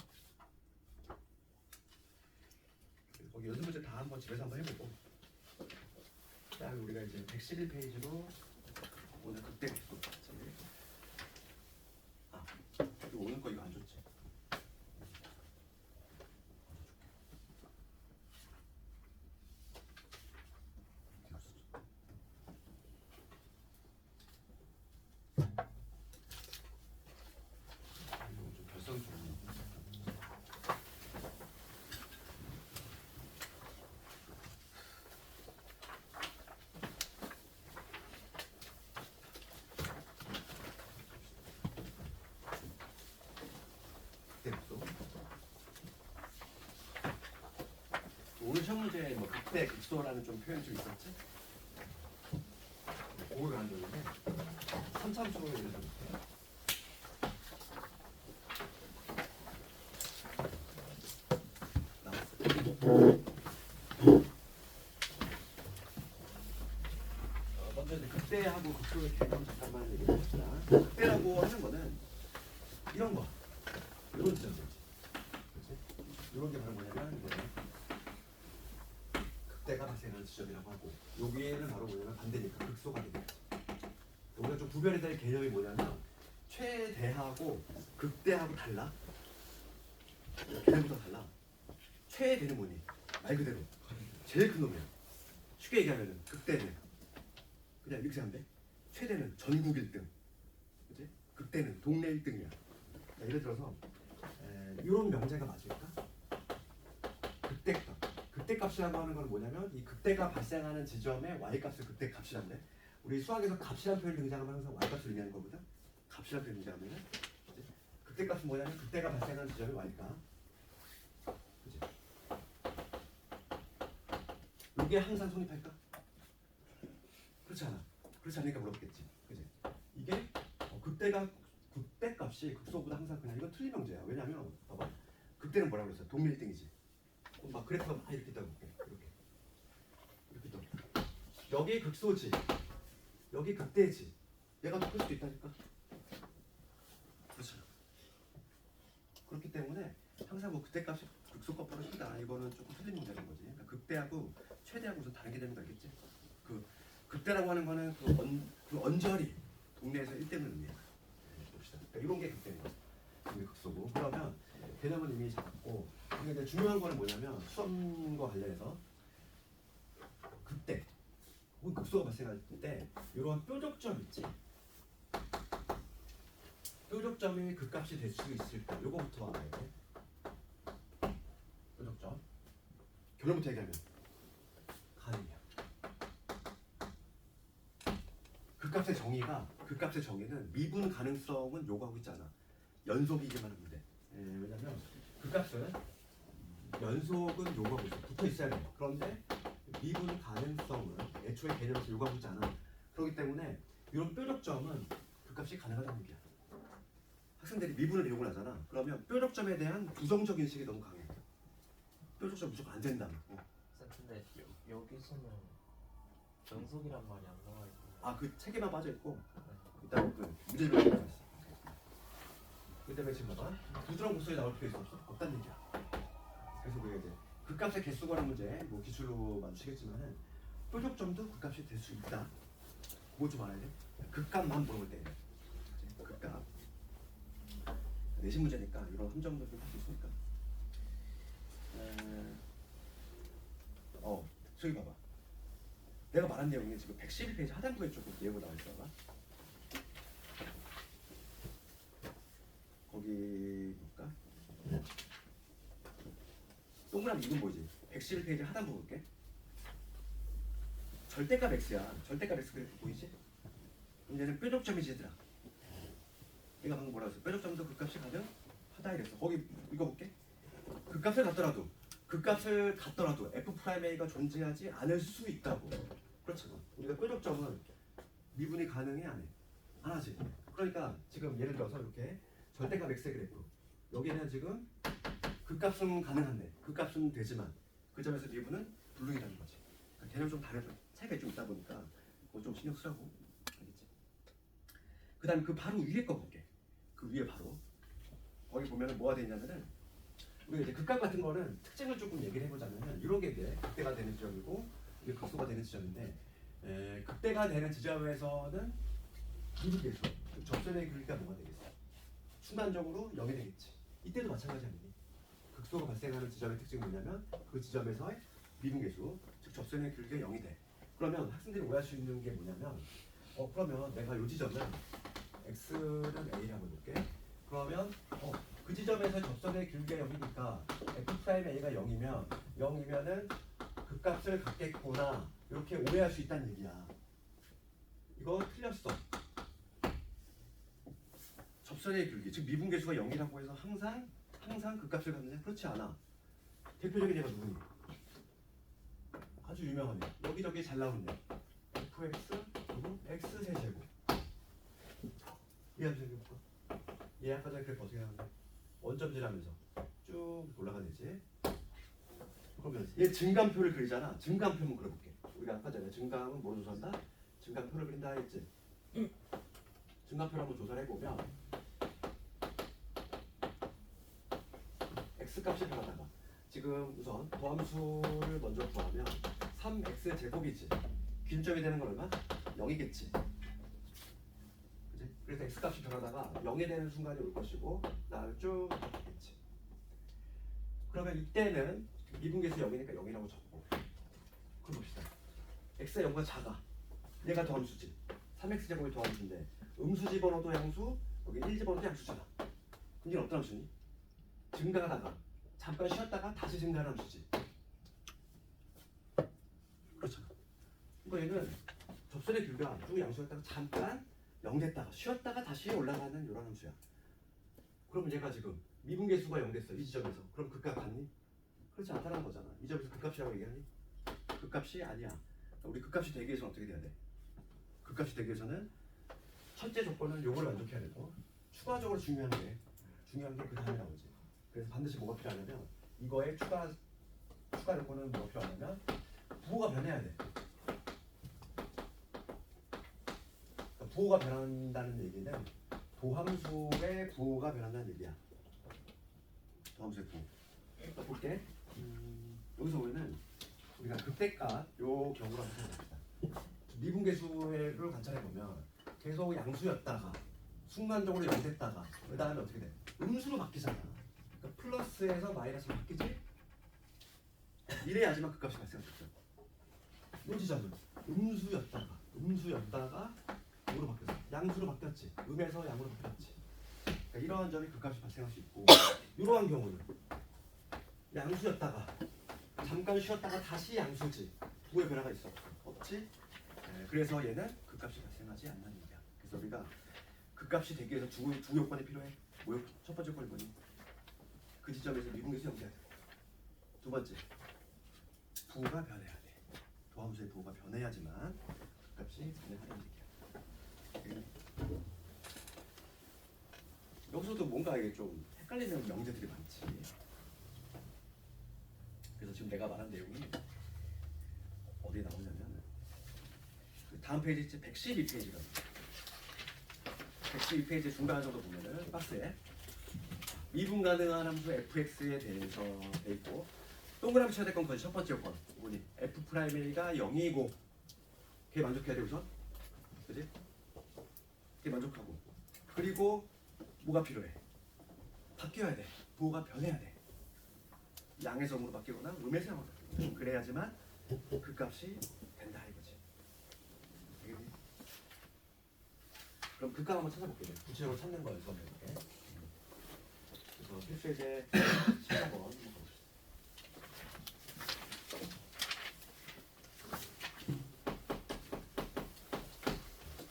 거기 연습 문제 다 한번 집에서 한번 해보고. 그다음에 우리가 이제 111페이지로 오늘 그때 했어. 이거 오늘 거 이거 안 줬지? 이거 좀 결성적으로. 오늘 시험 문제에 뭐 그때 극소라는 좀 표현이 좀 있었지? 그걸 안 줬는데 선참수로 예를 들어볼게요. 먼저 이제 극대하고 극소의 개념 잠깐만 얘기해 봅시다. 극대라고 하는 거는 이런 거, 이런 지점이지. 그렇지? 이런 게 바로 뭐냐면 극대가 발생하는 지점이라고 하고 여기에는 바로 뭐냐면 반대니까 극소가 되겠지. 우리가 좀 구별해야 될 개념이 뭐냐면 최대하고 극대하고 달라. 개념부터 달라. 최대는 뭐니? 말 그대로 제일 큰 놈이야. 쉽게 얘기하면은 극대는 그냥 이렇게 하면 돼. 최대는 전국 1등. 그치? 극대는 동네 1등이야. 예를 들어서 이런 명제가 맞을까? 극대값. 극대값이라고 하는 건 뭐냐면 이 극대가 발생하는 지점의 y값을 극대값이란데 우리 수학에서 값이라는 표현이 등장하면 항상 y값을 의미하는 거거든. 값이라는 표현이 등장하면 극대값은 뭐냐면 극대가 발생하는 지점의 y값. 그치? 이게 항상 성립할까? 그렇지 않아. 그렇지 않으니까 물어봤겠지. 그치? 이게 극대값이 극소보다 항상 그냥 이건 틀린 명제야. 왜냐면 봐봐. 극대는 뭐라고 그랬어? 동일 1등이지. 막 그래프가 막 이렇게 떠볼게. 이렇게 떠. 여기 극소지. 여기 극대지. 얘가 더 클 수도 있다니까. 그렇잖아. 그렇기 때문에 항상 뭐 극대값이 극소값보다 크다. 이거는 조금 틀린 문제인 거지. 그러니까 극대하고 최대하고 무슨 다른 개념이 알겠지? 그 극대라고 하는 거는 그 언저리 동네에서 1등을 의미해. 봅시다. 그러니까 이런 게 극대인 거야. 이게 극소고. 그러면 개념은 이미 잡았고. 근데 이제 중요한 거는 뭐냐면 수험과 관련해서 극대 혹은 극소가 발생할 때 이런 뾰족점 있지. 뾰족점이 극값이 될 수 있을까? 요거부터 알아야 돼. 뾰족점. 결론부터 얘기하면 가능이야. 극값의 정의는 미분 가능성은 요구하고 있잖아. 연속이기만 하면 돼. 왜냐면 극값은 연속은 요구하고 있어. 붙어 있어야 돼. 그런데 미분 가능성은 애초에 개념에서 요구하고 있지 않아. 그렇기 때문에 이런 뾰족점은 극값이 가능하다는 얘기야. 학생들이 미분을 배우고 나잖아. 그러면 뾰족점에 대한 부정적 인식이 너무 강해. 뾰족점 무조건 안 된다. 근데 여기서는 연속이란 말이 안 나와 있고. 그 책에만 빠져 있고 일단 그 문제집에 빠져 있어. 그 때문에 지금 봐봐. 부드러운 목소리 나올 필요 있어 없어? 없다는 얘기야. 그래서 우리가 이제 극값의 개수 관한 문제 뭐 기출로 마주치겠지만은 뾰족점도 극값이 될 수 있다. 그거 좀 알아야 돼. 극값만 물어볼 때 극값 내신 문제니까 이런 함정도 좀 할 수 있으니까. 저기 봐봐. 내가 말한 내용이 지금 111페이지 하단부에 조금 예고 나와 있어 봐. 거기 볼까? 동그라미 이건 뭐지? 111페이지 하단부 볼게. 절대값 x야. 절대값 x 그래프 보이지? 그럼 얘는 뾰족점이지 얘들아. 내가 방금 뭐라고 했어? 뾰족점도 극값이 가능하다 이랬어. 거기 이거 볼게. 극값을 갖더라도 f'a가 존재하지 않을 수 있다고. 그렇잖아. 우리가 뾰족점은 미분이 가능해 안 해? 안 하지. 그러니까 지금 예를 들어서 이렇게 절대값 x의 그래프 여기는 지금 극값은 가능한데 극값은 되지만 그 점에서 미분은 불능이라는 거지. 그러니까 개념 좀 다른 차이가 좀 있다 보니까 그거 좀 신경 쓰라고. 알겠지? 그 다음에 그 바로 위에 거 볼게. 그 위에 바로 거기 보면은 뭐가 되냐면은 우리가 이제 극값 같은 거는 특징을 조금 얘기를 해보자면은 이런 게 이제 극대가 되는 지점이고 이게 극소가 되는 지점인데 극대가 되는 지점에서는 미분계수 접선의 길이가 뭐가 되겠어? 순간적으로 0이 되겠지. 이때도 마찬가지 아니니? 극소가 발생하는 지점의 특징이 뭐냐면 그 지점에서의 미분계수 즉 접선의 길이가 0이 돼. 그러면 학생들이 오해할 수 있는 게 뭐냐면 그러면 내가 이 지점은 x는 a라고 해볼게. 그러면 그 지점에서 접선의 길이가 0이니까 f'a가 0이면은 극값을 갖겠구나 이렇게 오해할 수 있다는 얘기야. 이거 틀렸어. 접선의 길이 즉 미분계수가 0이라고 해서 항상 극값을 갖느냐? 그렇지 않아. 대표적인 예가 누구니? 아주 유명하네. 여기저기 잘 나오는데 fx 그리고 x 세제곱 이해하면 생겨볼까? 얘 아까 전에 그래프 어떻게 나왔는데 원점질하면서 쭉 올라가야지. 그러면 얘 증감표를 그리잖아. 증감표만 그려볼게. 우리가 아까 전에 증감은 뭐로 조사한다? 증감표를 그린다 했지. 증감표를 한번 조사를 해보면 x값이 변하다가 지금 우선 도함수를 먼저 구하면 3x 제곱이지. 균점이 되는 건 얼마? 0이겠지. 그치? 그래서 x값이 변하다가 0이 되는 순간이 올 것이고 나를 쭉 바뀌겠지. 그러면 이때는 미분계수 0이니까 0이라고 적고 그럼 봅시다. x가 0보다 작아. 얘가 더함수지. 3x 제곱이 더함수인데 음수 집어넣어도 양수, 여기 1 집어넣어도 양수잖아. 그럼 얘는 어떤 함수니? 증가하다가 잠깐 쉬었다가 다시 증가하는 함수지. 그렇잖아. 그러니까 얘는 접선의 길이가 쭉 양수였다가 잠깐 0 됐다가 쉬었다가 다시 올라가는 이런 함수야. 그럼 얘가 지금 미분계수가 0 됐어. 이 지점에서. 그럼 극값 같니? 그렇지 않다는 거잖아. 이 점에서 극값이라고 얘기하니? 극값이 아니야. 우리 극값이 되기 위해서는 어떻게 돼야 돼? 극값이 되기 위해서는 첫째 조건은 요거를 만족해야 되고 추가적으로 중요한 게 그 다음에 나오지. 그래서 반드시 뭐가 필요하냐면 이거의 추가 조건은 뭐가 필요하냐면 부호가 변해야 돼. 그러니까 부호가 변한다는 얘기는 도함수의 부호가 변한다는 얘기야. 도함수의 부호. 그러니까 볼게. 여기서 우리는 우리가 극대값 요 경우로 한번 해봅시다. 미분계수를 관찰해보면 계속 양수였다가 순간적으로 0 됐다가 그 다음에 어떻게 돼? 음수로 바뀌잖아. 그러니까 플러스에서 마이너스로 바뀌지? 이래야지만 극값이 발생하겠죠. 이 지점은 음수였다가 뭐로 바뀌었어? 양수로 바뀌었지. 음에서 양으로 바뀌었지. 그러니까 이러한 점이 극값이 발생할 수 있고 이러한 경우는 양수였다가 잠깐 쉬었다가 다시 양수지. 부호의 변화가 있어? 없지? 그래서 얘는 극값이 발생하지 않는 얘기야. 그래서 우리가 극값이 되기 위해서 두 요건이 필요해. 첫 번째 요건이 뭐니? 그 지점에서 미분계수 0 돼야 돼. 두 번째, 부호가 변해야 돼. 도함수의 부호가 변해야지만 극값이 가능하다는 얘기야. 여기서도 뭔가 이게 좀 헷갈리는 명제들이 많지. 그래서 지금 내가 말한 내용이 어디에 나오냐면 그 다음 페이지 112페이지가 112페이지 중간 정도 보면은 박스에 미분 가능한 함수 fx에 대해서 돼 있고 동그라미 쳐야 될 건 첫 번째 요건. 뭐니? f 프라임 a가 0이고 걔 만족해야 돼 우선. 그지? 걔 만족하고. 그리고 뭐가 필요해? 바뀌어야 돼. 부호가 변해야 돼. 양의 점으로 바뀌거나 음의 상으로 바뀌거나 그래야지만 그 값이 된다 이거지. 알겠니? 그럼 그 값 한번 찾아볼게. 구체적으로 찾는 거예요. 이거 해볼게. 그래서 필수예제 14번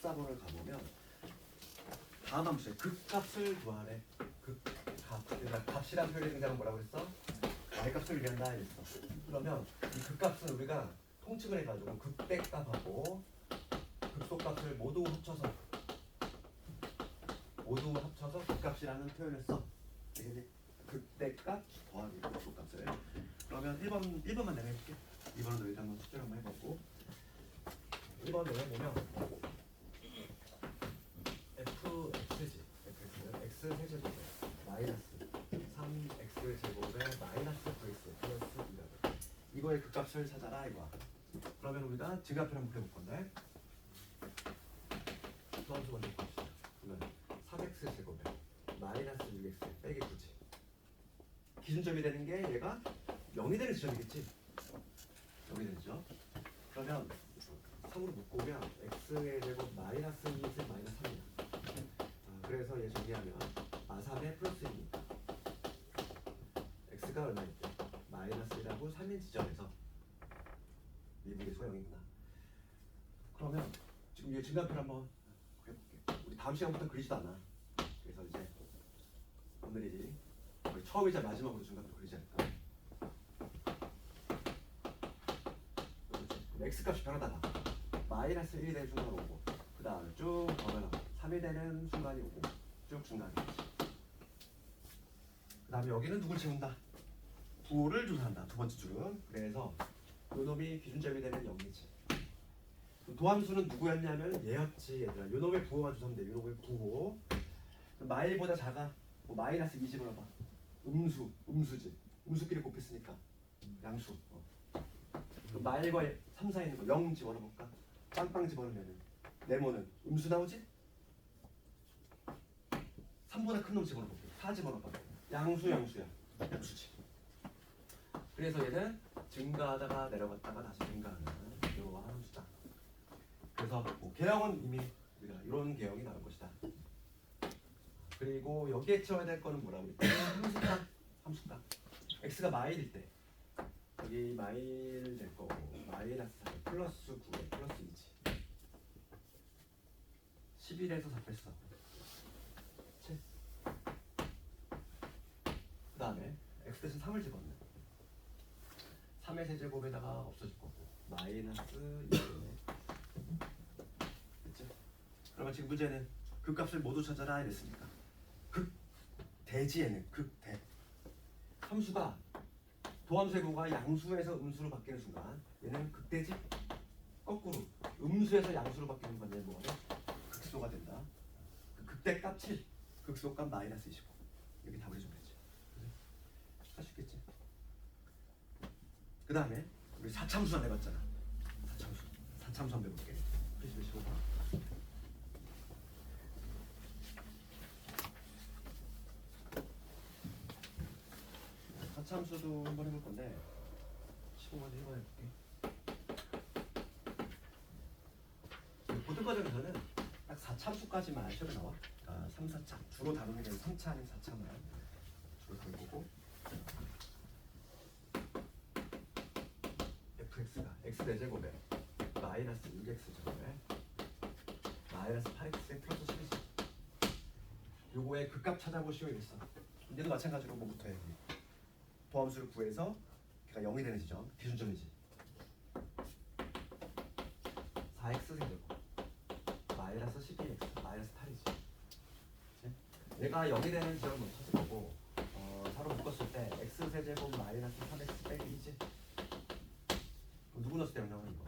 14번을 가보면 다음 함수에 극값을 구하래. 극값. 그러니까 값이란 표현의 등장은 뭐라고 했어? y값을 의미한다 이랬어. 그러면 이 극값은 우리가 통칭을 해가지고 극대값하고 극소값을 모두 합쳐서 극값이라는 표현을 써. 알겠니? 극대값 더하기 극소값을. 그러면 1번만 내가 해볼게. 2번은 너희들 한번 숙제를 한번 해보고 1번 내가 보면 fx지. fx는 x 세제곱에 마이너스 3x 제곱에 마이너스 vx 플러스 2가 이거의 극값을 찾아라 이거야. 그러면 우리가 증가표를 한번 그려볼 건데 수함수 먼저 봅시다. 그러면 3x 제곱에 마이너스 6x 빼기 9지. 기준점이 되는 게 얘가 0이 되는 지점이겠지. 0이 되는 지점. 그러면 3으로 묶으면 x의 제곱 마이너스 2의 마이너스 3이야. 그래서 얘 정리하면 마3에 플러스 1이니까 x가 얼마일 때? 마이너스 1하고 3인 지점에서 미분계수가 0이구나. 그러면 지금 얘 증가표를 한번 해볼게. 우리 다음 시간부터 그리지도 않아. 그래서 이제 오늘이지 우리 처음이자 마지막으로 증가표 그리지 않을까. x값이 변하다가 마이너스 1이 되는 순간 오고 그 다음에 쭉 더변하고 3이 되는 순간이 오고 쭉 중간이 오지. 그 다음에 여기는 누굴 채운다? 부호를 조사한다. 두 번째 줄은. 그래서 요 놈이 기준점이 되면 0이지. 도함수는 누구였냐면 얘였지 얘들아. 요 놈의 부호만 조사하면 돼. 요 놈의 부호 마일보다 작아. 뭐 마이너스 2 집어넣어봐. 음수지. 음수끼리 곱했으니까 양수. 그럼 마일과 3 사이에 있는 거 0 집어넣어볼까? 빵빵 집어넣으면 네모는 음수 나오지? 3보다 큰 놈 집어넣어볼게. 4 집어넣어봐. 양수야. 양수지. 그래서 얘는 증가하다가 내려갔다가 다시 증가하는 이러한 함수다. 그래서 뭐 개형은 이미 우리가 이런 개형이 나올 것이다. 그리고 여기에 채워야 될 거는 뭐라고 그랬지? 함수값. x가 마일일 때 여기 마일 될 거고 마이너스 4 플러스 9에 플러스 2지. 11에서 4 뺐어. 그 다음에 x 대신 3을 집었네. 3의 세제곱에다가 없어질 거고 마이너스 2네. 됐죠? 그러면 지금 문제는 극값을 모두 찾아라 이랬으니까 극대지에는 극대 함수가 도함수의 부호가 양수에서 음수로 바뀌는 순간 얘는 극대지. 거꾸로 음수에서 양수로 바뀌는 건 얘는 뭐가 돼? 극소가 된다. 극대값 7 극소값 마이너스 25 여기 답을 해주면 되지. 할 수 있겠지. 그 다음에 우리 4참수 안 해봤잖아. 4참수 한번 해볼게. 플리즈 15번. 4참수도 한번 해볼 건데 15번 1번 해볼게. 고등 과정에서는 딱 4참수까지만 시험에 나와. 3, 4차 주로 다루는 게 3차 아니면 4차만 주로 다룰 거고 fx가 x 대제곱에 마이너스 6x 제곱에 마이너스 8x에 플러스 10이지. 요거의 극값 찾아보시오 이랬어. 얘도 마찬가지로 뭐부터 해? 도함수를 구해서 걔가 0이 되는 지점 기준점이지. 4x 세제곱 마이너스 12x 마이너스 8이지. 얘가 0이 되는 지점을 먼저 찾을 거고 서로 묶었을 때 x 세제곱 마이너스 3x 빼기 2지. 누구 넣었을 때 0 나오는 거?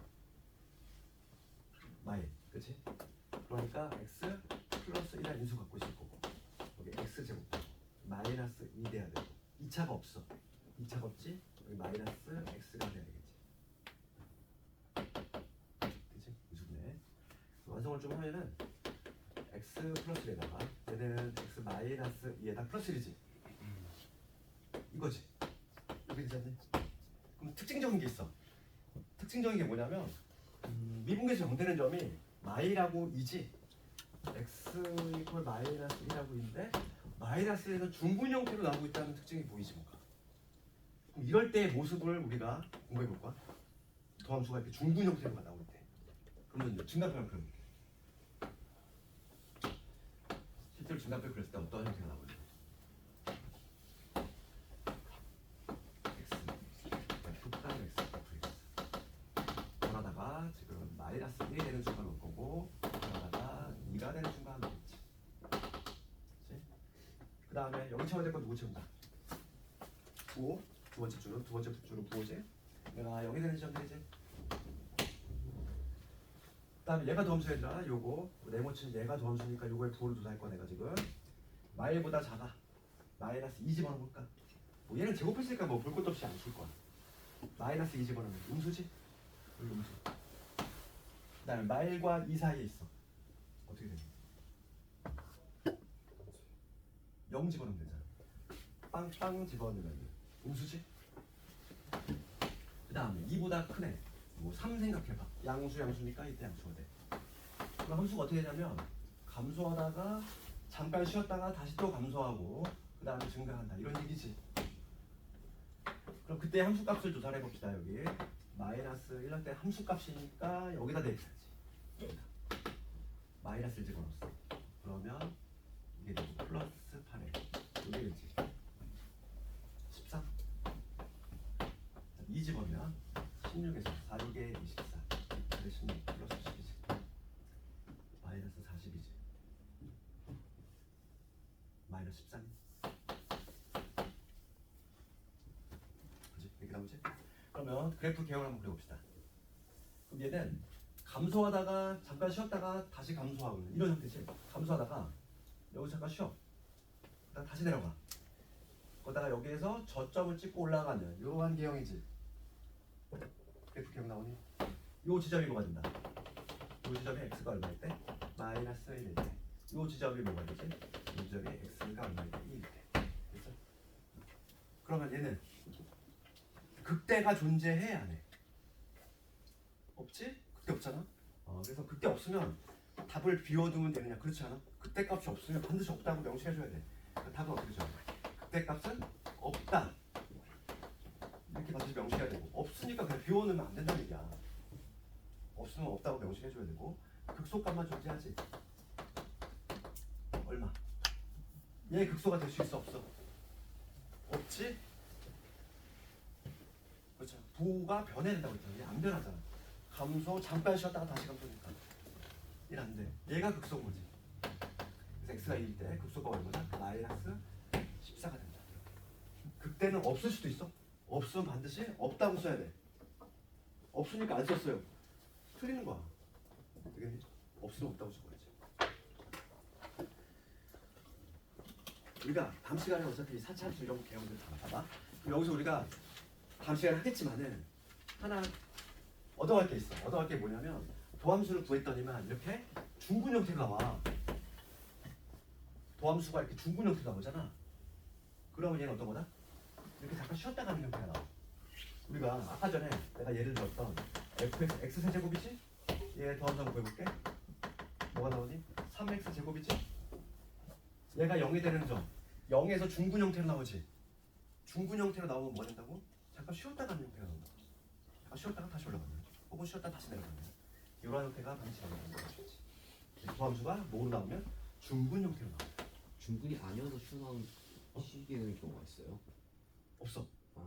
마일, 그치? 그러니까 x 플러스 1한 인수 갖고 있을 거고 여기 x 제곱 마이너스 2 돼야 되고 2차가 없어. 2차가 없지? 여기 마이너스 x가 돼야 되겠지. 그치? 이수분해. 완성을 좀 하면은 x 플러스 1에다가 얘는 x 마이너스 2에다 플러스 1이지. 이거지. 이렇게 되지 않니? 그럼 특징적인 게 있어. 특징적인 게 뭐냐면 미분계수 0 되는 점이 마이라고 2지. x 이퀄 마이너스 1이라고 있는데 마이너스 1에서 중분 형태로 나오고 있다는 특징이 보이지 뭔가. 그럼 이럴 때의 모습을 우리가 공부해 볼 거야. 도함수가 이렇게 중분 형태로 나오고 있대. 그러면 증가표는 그럼 실제로 증가표 그렸을 때 어떤 형태가 나오냐? x 극단 x 그러다가 지금 마이너스 1이 되는 순간 올 거고 그러다가 2가 되는 순간 오겠지. 그 다음에 여기 채워야 될 건 누구 채운다? 9. 두 번째 줄은 9호지. 내가 0이 되는 지점 되지. 그 다음에 얘가 도함수 얘들아. 요거 네모친 얘가 도함수니까 요거에 9를 조사할 거야 내가 지금. 마일보다 작아. 마이너스 2 집어넣어볼까? 뭐 얘는 제곱했으니까 뭐 볼 것도 없이 안 줄 거야. 마이너스 2 집어넣으면 음수지? 여기 음수. 그 다음에 마일과 2 사이에 있어. 어떻게 되니? 0 집어넣으면 되잖아. 빵빵 집어넣으면 음수지? 그 다음에 2보다 큰 애. 뭐 3 생각해봐. 양수니까 이때 양수가 돼. 그럼 함수가 어떻게 되냐면 감소하다가 잠깐 쉬었다가 다시 또 감소하고 그 다음에 증가한다. 이런 얘기지. 그럼 그때 함수값을 조사를 해봅시다. 여기 마이너스 1할 때 함수값이니까 여기다 대입해야지. 여기다. 마이너스를 집어넣었어. 그러면 이게 되고 플러스 8에 여기 되지. 13. 2 집어넣으면 16에서 4, 6에 24. 16 플러스 10이지. 마이너스 40이지. 마이너스 13. 그지? 이렇게 나오지? 그러면 그래프 개형을 한번 그려봅시다. 그럼 얘는 감소하다가 잠깐 쉬었다가 다시 감소하고 있는 이런 형태지. 감소하다가 여기 잠깐 쉬어. 그다가 다시 내려가. 그러다가 여기에서 저점을 찍고 올라가는 이러한 개형이지. 그래프 개형 나오니? 요 지점이 뭐가 된다? 요 지점이 x가 얼마일 때? 마이너스 1일 때. 요 지점이 뭐가 되지? 요 지점이 x가 얼마일 때? 2일 때. 됐어? 그러면 얘는 극대가 존재해 안 해? 없지? 극대 없잖아? 그래서 극대 없으면 답을 비워두면 되느냐? 그렇지 않아? 극대 값이 없으면 반드시 없다고 명시해줘야 돼. 그러니까 답은 어떻게 줘? 극대 값은 없다. 이렇게 반드시 명시해야 되고 없으니까 그냥 비워놓으면 안 된다는 얘기야. 없으면 없다고 명시해줘야 되고 극소값만 존재하지. 얼마? 얘 극소가 될 수 있어 없어? 없지? 그렇죠. 부호가 변해야 된다고 했잖아. 얘 안 변하잖아. 감소 잠깐 쉬었다가 다시 감소니까 얘 안 돼. 얘가 극소인 거지. 그래서 x가 2일 때 극소가 얼마나? 마이너스 14가 된다. 극대는 없을 수도 있어. 없으면 반드시 없다고 써야 돼. 없으니까 안 썼어요. 틀리는 거야. 되겠니? 없으면 없다고 써야지. 우리가 다음 시간에 어차피 4차 함수 이런 개념들 다 봐봐. 여기서 우리가 다음 시간에 하겠지만은 하나 얻어갈 게 있어. 얻어갈 게 뭐냐면 도함수를 구했더니만 이렇게 중분 형태가 나와. 도함수가 이렇게 중분 형태가 나오잖아. 그러면 얘는 어떤 거다? 이렇게 잠깐 쉬었다 가는 형태가 나와. 우리가 아까 전에 내가 예를 들었던 fx x세제곱이지? 얘 도함수 한번 구해볼게. 뭐가 나오니? 3x 제곱이지? 얘가 0이 되는 점 0에서 중분 형태로 나오지. 중분 형태로 나오면 뭐 된다고? 잠깐 쉬었다 가는 형태가 나온다. 잠깐 쉬었다가 다시 올라가는 혹은 쉬었다 다시 내려가는 이런 형태가 반드시 나오는 것이지. 도함수가 뭐로 나오면 중분 형태로 나온다. 중분이 아니어서 쉬게 되는 경우가 있어요? 없어. 아,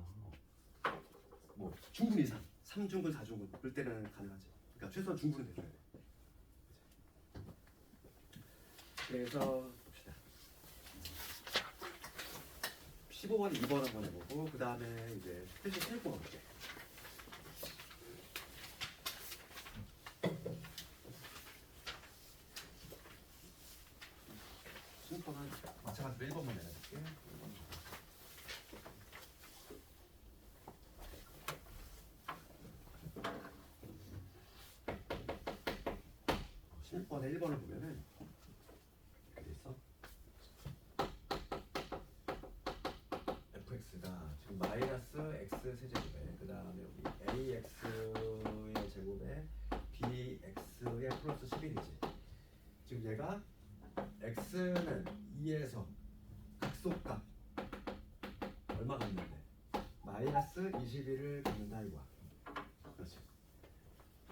뭐 중분 이상 3중분 4중분 그럴 때는 가능하지. 그러니까 최소한 중분은 돼줘야 돼. 그래서 봅시다. 15번 2번 한번 해보고 그 다음에 이제 스페셜 체육관 가볼게. 순서는 마찬가지로 1번만 내려줄게. 1번. 16번에 1번을 보면은 이렇게 돼 있어. fx가 지금 마이너스 x 세제곱에 그 다음에 여기 ax의 제곱에 bx의 플러스 11이지. 지금 얘가 x는 2에서 극소값 얼마 갖는데 마이너스 21을 갖는다 이거야. 그렇지.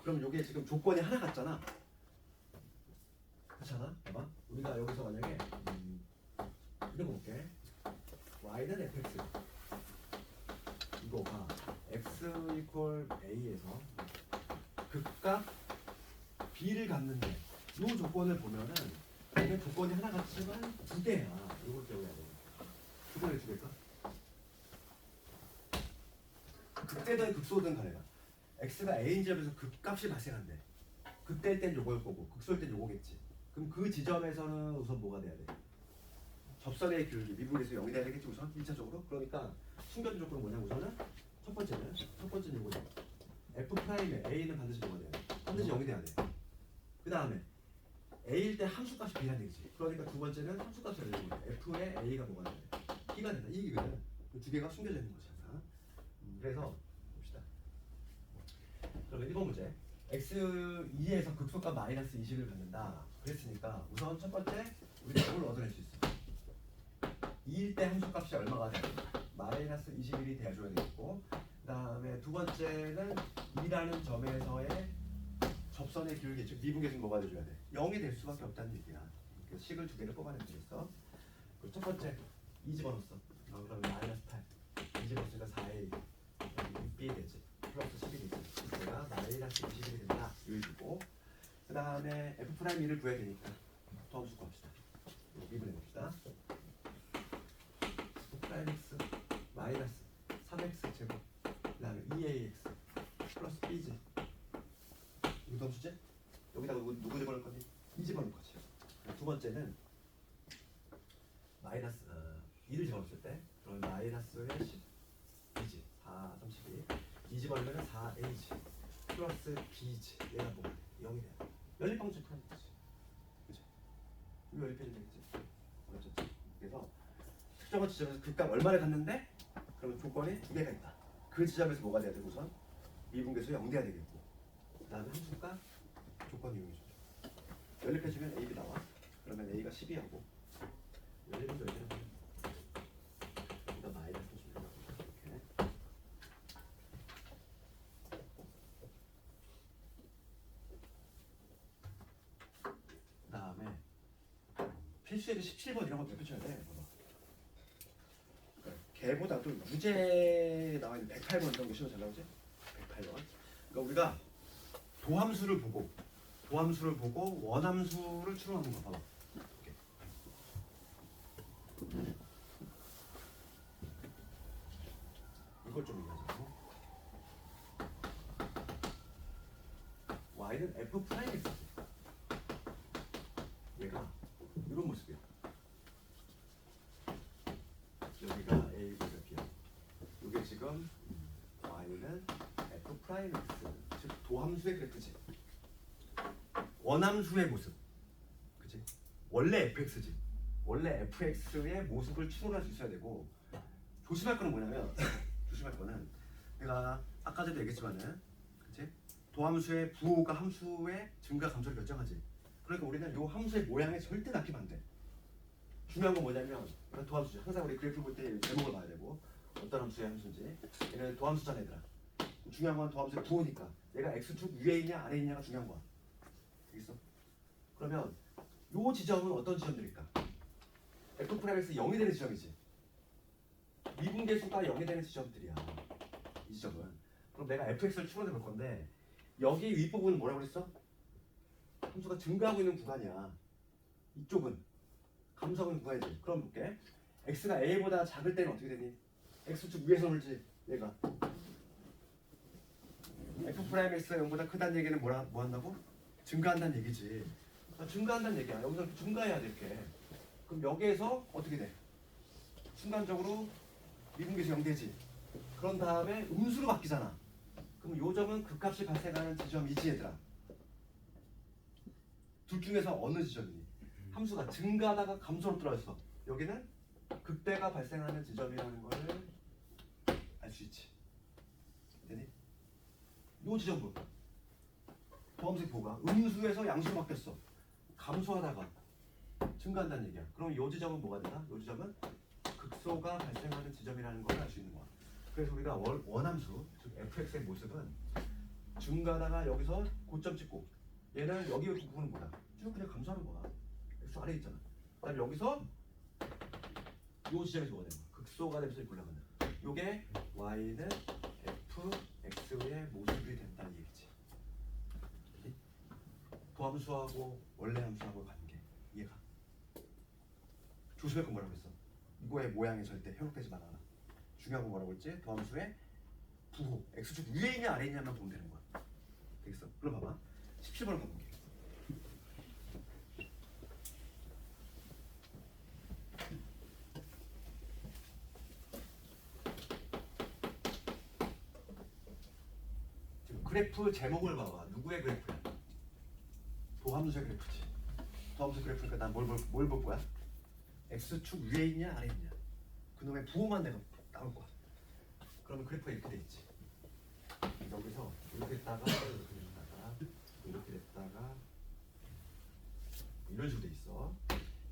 그럼 요게 지금 조건이 하나 같잖아. 그렇잖아. 봐봐. 우리가 여기서 만약에 이거 볼게. y는 fx 이거가 x 이퀄 a에서 극값 b를 갖는데 이 조건을 보면은 이게 조건이 하나 같지만 두 개야. 이걸 기억해야 돼. 조건이 두 개일까? 극대든 극소든 간에 x가 a인 지점에서 극값이 발생한대. 극대일 땐 요거일 거고 극소일 땐 요거겠지. 그럼 그 지점에서는 우선 뭐가 돼야 돼? 접선의 길이 미분에서 0이 돼야 되겠지 우선 1차적으로. 그러니까 숨겨진 조건은 뭐냐면 우선은 첫 번째는 요거죠. f 프라임에 a는 반드시 뭐가 돼야 돼? 반드시 0이 돼야 돼. 그 다음에 a일 때 함수값이 b라는 얘기지. 그러니까 두 번째는 함수값을 내는 거야. f의 a가 뭐가 돼야 돼? b가 된다. 이 얘기거든. 그 두 개가 숨겨져 있는 거지 항상. 그래서 봅시다. 그러면 1번 문제. x2에서 극소값 마이너스 20을 갖는다. 그랬으니까 우선 첫 번째 우리가 이걸 얻어낼 수 있어. 2일 때 함수값이 얼마가 돼야 돼? 마이너스 21이 돼줘야 되겠고, 그 다음에 두 번째는 2라는 점에서의 접선의 기울기, 즉 미분계수는 뭐가 돼줘야 돼? 0이 될 수밖에 없다는 얘기야. 그래서 식을 두 개를 뽑아내면 되겠어. 그리고 첫 번째 2 집어넣었어. 그러면 마이너스 8. 2 집어넣으니까 4a 6b 되지. 플러스 11이지. 그래가 마이너스 21이 된다. 요일이고, 그 다음에 f'2를 구해야 되니까 더함수 구합시다. 미분해봅시다. x 마이너스 3x 제곱 그 다음에 2ax 플러스 b지. 이거 더함수지? 여기다가 누구 집어넣을 거니? 2 집어넣을 거지. 두 번째는 마이너스 2를 집어넣었을 때 그럼 마이너스의 12지. 4, 32 2 집어넣으면 4a지 플러스 b지. 얘가 뭐가 돼? 0이 돼. 연립방정 풀면 되지. 그치? 이거 연립해주면 되겠지. 그렇죠. 그래서 특정한 지점에서 극값 얼마를 갖는데 그러면 조건이 두 개가 있다. 그 지점에서 뭐가 돼야 되고 우선 미분계수 0 돼야 되겠고, 그 다음에 함수가 조건 이용해주죠. 연립해주면 a, b 나와. 그러면 a가 12하고 연립은 연립은 여기다 마이너스 주면 이렇게. 그 다음에 필수예제 17번 이런 거 몇 표쳐야 돼. 걔보다도 유제 나와 있는 108번 이런 거 시험 잘 나오지? 108번. 그러니까 우리가 도함수를 보고 원함수를 추론하는 거 봐봐. 이렇게. 이걸 좀 이해하자고. y는 f 프라임 x지. 얘가 이런 모습이야. 여기가 a, 여기가 b야. 이게 지금 y는 f 프라임 x, 즉 도함수의 그래프지. 원함수의 모습, 그치? 원래 fx지. 원래 fx의 모습을 추론할 수 있어야 되고, 조심할 거는 뭐냐면 조심할 거는 내가 아까 전에 얘기했지만은, 그치? 도함수의 부호가 함수의 증가 감소를 결정하지. 그러니까 우리는 이 함수의 모양에 절대 낚이면 안 돼. 중요한 건 뭐냐면 이건 도함수죠. 항상 우리 그래프 볼 때 제목을 봐야 되고 어떤 함수의 함수인지. 얘는 도함수잖아 얘들아. 중요한 건 도함수의 부호니까 얘가 x축 위에 있냐 아래에 있냐가 중요한 거야. 알겠어? 그러면 요 지점은 어떤 지점들일까? f 프라임에서 0이 되는 지점이지. 미분계수가 0이 되는 지점들이야. 이 지점은. 그럼 내가 fx를 추론해 볼 건데 여기 윗부분은 뭐라고 그랬어? 함수가 증가하고 있는 구간이야. 이쪽은 감소하는 구간이지. 그럼 볼게. x가 a보다 작을 때는 어떻게 되니? x축 위에서 놀지. 얘가 f 프라임 x가 0보다 크다는 얘기는 뭐 한다고? 증가한다는 얘기지. 증가한다는 얘기야. 여기서 이렇게 증가해야 돼 이렇게. 그럼 여기에서 어떻게 돼? 순간적으로 미분계수 0 되지. 그런 다음에 음수로 바뀌잖아. 그럼 요 점은 극값이 발생하는 지점이지 얘들아. 두 둘 중에서 어느 지점이니? 함수가 증가하다가 감소로 떨어졌어. 여기는 극대가 발생하는 지점이라는 거를 알 수 있지. 되니? 요 지점 볼까? 도함색 보가 음수에서 양수로 바뀌었어. 감소하다가 증가한다는 얘기야. 그럼 요 지점은 뭐가 되나? 요 지점은 극소가 발생하는 지점이라는 걸 알 수 있는 거야. 그래서 우리가 원함수, 즉 fx의 모습은 증가하다가 여기서 고점 찍고 얘는 여기 부분은 뭐야? 쭉 그냥 감소하는 거야. x 아래 있잖아. 그다음에 여기서 요 지점에서 뭐가 되는 거야? 극소가 되면서 이렇게 올라간다. 요게 y는 fx의 모습이 된다는 얘기지. 도함수하고 원래 함수하고 관계 이해가? 조심할 건 뭐라고 했어? 이거의 모양이 절대 현혹되지 말아라. 중요한 건 뭐라고 했지? 도함수의 부호 x축 위에 있냐 아래 있냐만 보면 되는 거야. 되겠어? 그럼 봐봐. 17번을 가볼게. 지금 그래프 제목을 봐봐. 누구의 그래프야? 도함수의 그래프지. 도함수 그래프니까 난 뭘 볼 거야? x축 위에 있냐 아래 있냐. 그놈의 부호만 내가 나올 거야. 그러면 그래프가 이렇게 돼 있지. 여기서 이렇게 됐다가 이렇게 됐다가 이런 식으로 돼 있어.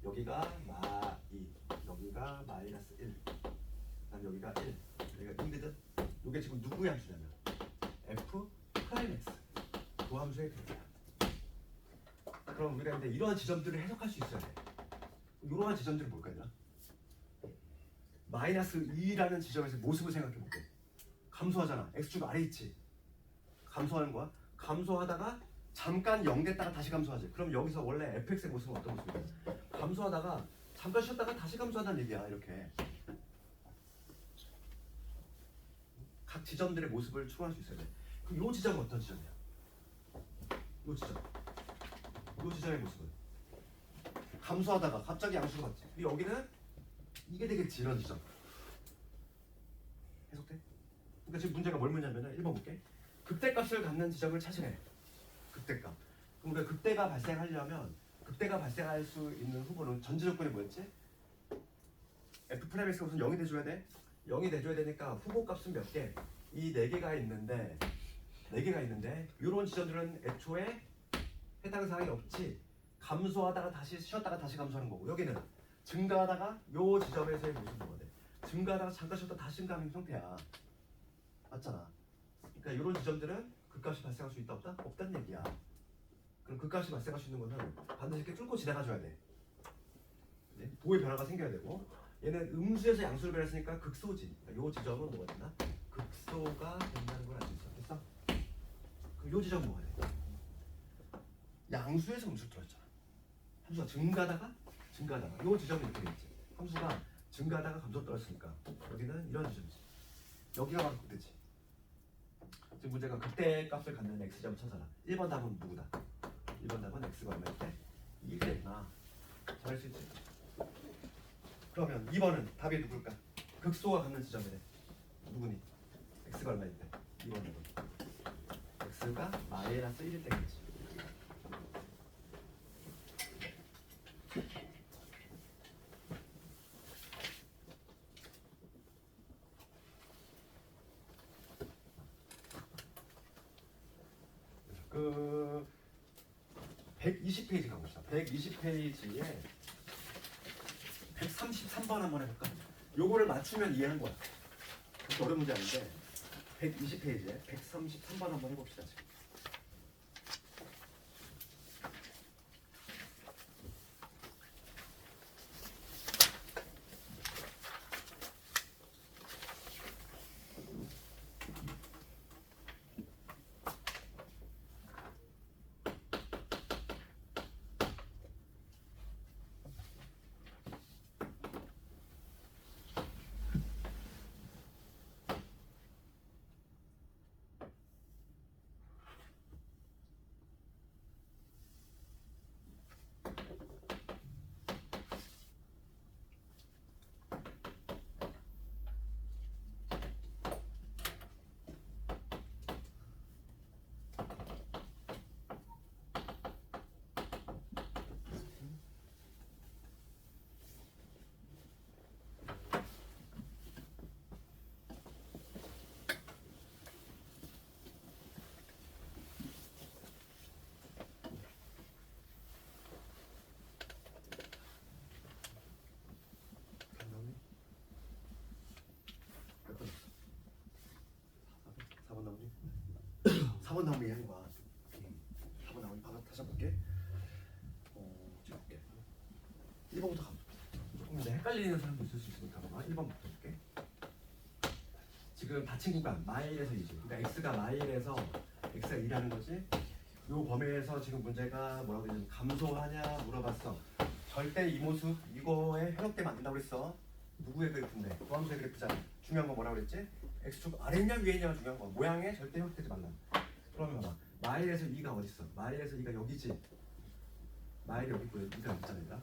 여기가 마2, 여기가 마이너스 1, 그다음 여기가 1, 여기가 2거든. 이게 지금 누구의 함수냐면 f 프라임 x 도함수의 그래프야. 그럼 우리가 이제 이러한 지점들을 해석할 수 있어야 돼. 이러한 지점들은 뭘까 얘들아? 마이너스 2라는 지점에서 모습을 생각해 볼게. 감소하잖아. x축 아래 있지. 감소하는 거야. 감소하다가 잠깐 0 됐다가 다시 감소하지. 그럼 여기서 원래 fx의 모습은 어떤 모습이야? 감소하다가 잠깐 쉬었다가 다시 감소한다는 얘기야. 이렇게 각 지점들의 모습을 추론할 수 있어야 돼. 그럼 요 지점은 어떤 지점이야? 요 지점. 요 지점의 모습은 감소하다가 갑자기 양수로 갔지. 근데 여기는 이게 되겠지. 이런 지점. 해석돼? 그러니까 지금 문제가 뭘 묻냐면은 1번 볼게. 극대값을 갖는 지점을 찾으래. 극대값. 그럼 우리가 극대가 발생하려면 극대가 발생할 수 있는 후보는 전제 조건이 뭐였지? f 프라임 x가 우선 0이 돼줘야 돼. 0이 돼줘야 되니까 후보 값은 몇 개? 이 4개가 있는데 이런 지점들은 애초에 해당 사항이 없지. 감소하다가 다시 쉬었다가 다시 감소하는 거고 여기는 증가하다가 요 지점에서의 모습이 뭐가 돼? 증가하다가 잠깐 쉬었다 다시 증가하는 형태야. 맞잖아. 그러니까 이런 지점들은 극값이 발생할 수 있다 없다? 없다는 얘기야. 그럼 극값이 발생할 수 있는 거는 반드시 이렇게 뚫고 지나가줘야 돼. 네? 도의 변화가 생겨야 되고 얘는 음수에서 양수로 변했으니까 극소지. 그러니까 요 지점은 뭐가 된다? 극소가 된다는 걸 알 수 있어. 됐어? 그럼 요 지점은 뭐가 돼? 양수에서 음수로 떨어졌잖아. 함수가 증가하다가 요 지점이 이렇게 되겠지. 함수가 증가하다가 감소로 떨어졌으니까 여기는 이런 지점이지. 여기가 바로 극대지. 지금 문제가 극대 값을 갖는 x점을 찾아라. 1번 답은 누구다? 1번 답은 x가 얼마일 때? 1이 됐나? 잘할 수 있지. 그러면 2번은 답이 누굴까? 극소가 갖는 지점이래. 누구니? x가 얼마일 때? 2번 답은 x가 마이너스 1일 때겠지. 그 120페이지 가봅시다. 120페이지에 133번 한번 해볼까? 요거를 맞추면 이해하는 거야. 그렇게 어려운 문제 아닌데 120페이지에 133번 한번 해봅시다. 지금. 4번 나오면 이해하는 거야. 4번 나오면 바로 다시 한번 볼게. 찍어볼게. 1번부터 가볼게. 조금 이제 헷갈리는 사람도 있을 수 있으니까 1번부터 볼게. 지금 닫힌 구간 마일에서 2지. 그러니까 x가 마일에서 x가 2라는 거지. 요 범위에서 지금 문제가 뭐라고 되냐면 감소하냐 물어봤어. 절대 이 모습 이거에 현혹되면 안 된다고 그랬어. 누구의 그래프인데? 도함수의 그래프잖아. 중요한 건 뭐라고 그랬지? x축 아래냐 위에냐가 중요한 거야. 모양에 절대 현혹되지 말라. 그러면 봐봐. 마일에서 2가 어디 있어? 마일에서 2가 여기지. 마일이 여기 있고요. 2가 여기 있잖아.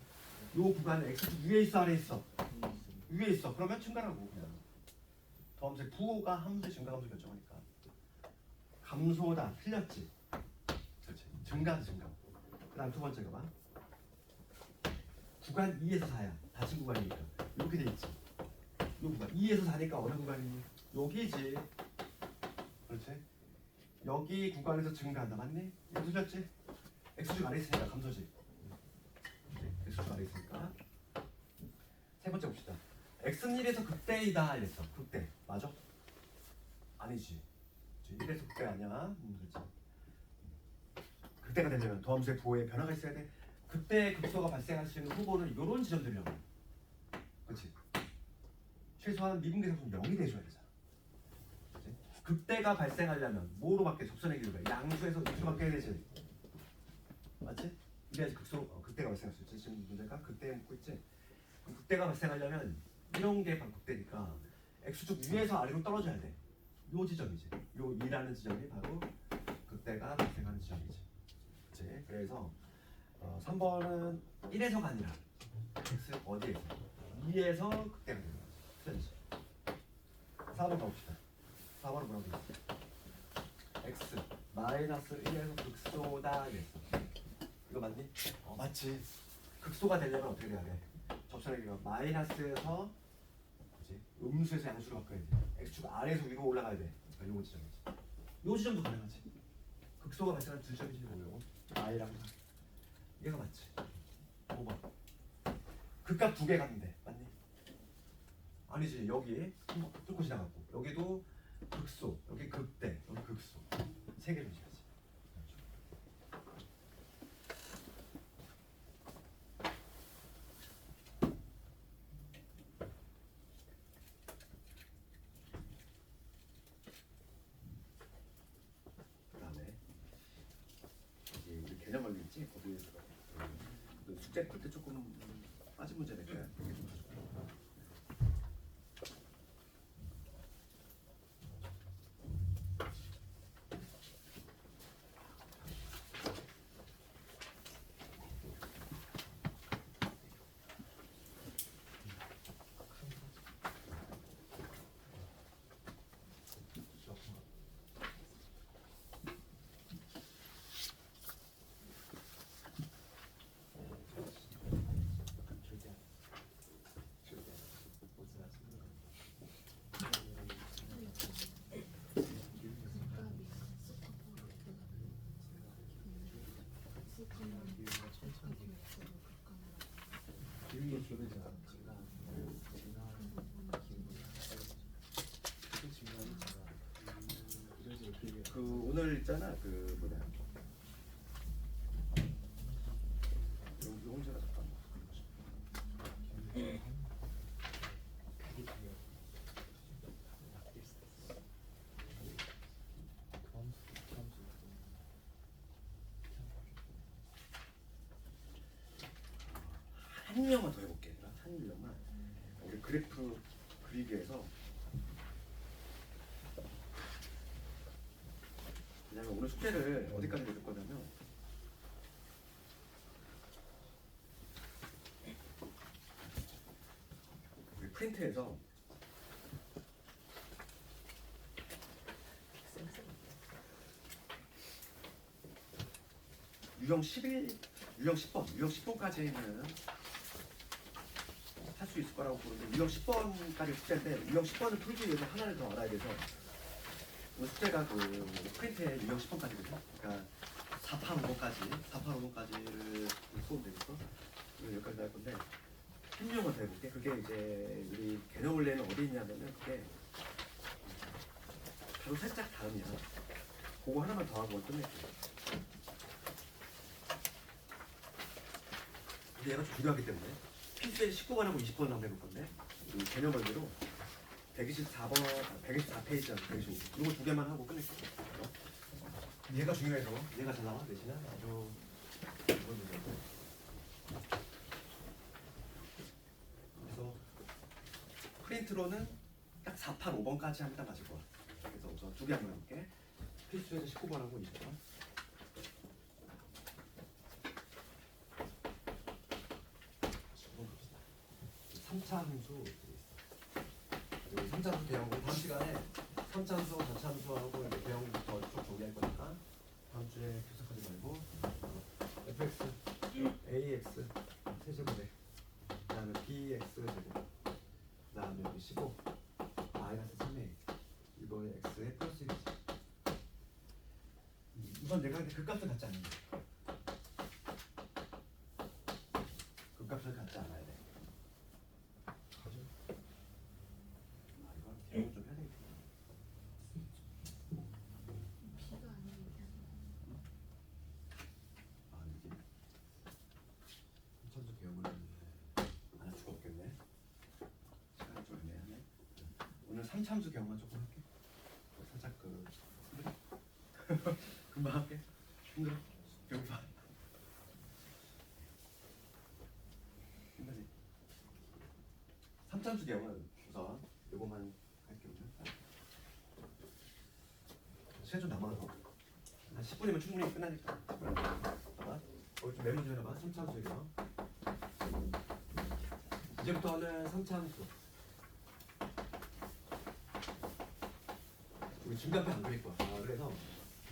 요 구간에 x축 위에 있어 아래에 있어? 위에 있어. 그러면 증가라고 그냥. 도함수의 부호가 함수의 증가 감소 결정하니까. 감소다. 틀렸지. 그렇지. 증가다 증가. 그다음 두 번째가 봐. 구간 2에서 4야. 닫힌 구간이니까. 이렇게 돼 있지. 이 구간 2에서 4니까 어느 구간이니? 여기지. 그렇지. 여기 구간에서 증가한다. 맞니? 이거 틀렸지? x축 아래 있으니까 감소지. x축 아래 있으니까. 세 번째 봅시다. x는 1에서 극대이다 이랬어. 극대. 맞아? 아니지. 1에서 극대 아니야. 그렇지. 극대가 되려면 도함수의 부호에 변화가 있어야 돼. 그때 극소가 발생할 수 있는 후보는 이런 지점들이라고. 그렇지? 최소한 미분계상수는 0이 돼줘야 되잖아. 그렇지? 극대가 발생하려면 뭐로 바뀌어? 접선의 길이가 양수에서 우수로 바뀌어야 되지. 맞지? 이래야지 극대가 발생할 수 있지. 지금 문제가 극대에 묻고 있지. 그럼 극대가 발생하려면 이런 게 바로 극대니까 x축 위에서 아래로 떨어져야 돼. 요 지점이지. 요 2라는 지점이 바로 극대가 발생하는 지점이지. 그렇지? 그래서 3번은 1에서가 아니라 x 어디에서? 2에서 극대가 되는 거지. 틀렸지? 4번 가봅시다. 4번은 뭐라고 돼 있어? x 마이너스 1에서 극소다 이랬어. 이거 맞니? 맞지. 극소가 되려면 어떻게 돼야 돼? 접선의 길이가 마이너스에서 뭐지? 음수에서 양수로 바꿔야 돼. x축 아래에서 위로 올라가야 돼. 그러니까 요거 지점이지. 요 지점도 가능하지. 극소가 발생한 두 점이지 뭐요? i랑 4. 얘가 맞지. 5번. 극값 두 개 갔는데 맞니? 아니지. 여기 한번 뚫고 지나갔고 여기도 극소, 여기 극대, 여기 극소. 세 개를 지어야지. 그다음에 여기 우리 개념 원리 있지? 거기 숙제 풀 때 조금 빠진 문제 낼까요? 이게 좀 봐줄게요. 기울기 기울이잖아. 그 오늘 있잖아 그 뭐냐 요 문제가 잠깐 한 유형만 더 해볼게. 한 유형만 우리 그래프 그리기 위해서. 왜냐면 오늘 숙제를 어디까지 내줄 거냐면 우리 프린트에서 유형 11, 유형 10번, 유형 10번까지는 할 수 있을 거라고 보는데 유형 10번까지 숙제인데 유형 10번을 풀기 위해서 하나를 더 알아야 돼서 오늘 숙제가 그 프린트에 유형 10번까지거든요. 그러니까 4파 5번까지를 쏘면 되겠어. 여기까지 할 건데 한 유형을 더 해볼게. 그게 이제 우리 개념 원래는 어디 있냐면은 그게 바로 살짝 다음이야. 그거 하나만 더 하고 끝낼게. 근데 얘가 좀 중요하기 때문에 필수에 19번하고 20번 한번 해볼 건데 이 개념 원리로 124번, 124페이지랑 125 이거 두 개만 하고 끝낼게. 얘가 중요해서 얘가 잘 나와 대신에 아주 이건 문제고. 그래서 프린트로는 딱 4판 5번까지 하면 딱 맞을 거야. 그래서 우선 두 개 한번 해볼게. 필수에서 19번하고 20번. 3차 함수 여기 3차 함수 배우고 다음 시간에 3차 함수, 4차 함수하고 이제 배우부터 쭉 정리할 거니까 다음 주에 교습하지 말고 fx, ax 세제곱에 그다음에 bx 제곱 그다음에 여기 15 마이너스 3a 이거에 x에 플러스 1이지. 우선 내가 근데 그 값을 갖지 않는다. 그 값을 갖지 않아야 돼. 가죠. 아 이건 개용 좀 해야 되겠다. 비가 아니니까. 아 이게 천수 개용은 안 죽었겠네. 시간이 좀 애매하네. 오늘 3참수 개용만 조금 할게. 살짝 금방 할게. 힘들어. 배고파. 힘들지. 3참수 개용은 우선 요거만 할게 오늘. 시간 좀 남아서 한 10분이면 충분히 끝나니까. 봐봐. 좀 메모 좀 해봐. 3참수 개용. 이제부터는 3참수. 우리 중간편 안 그릴 거야. 아, 그래서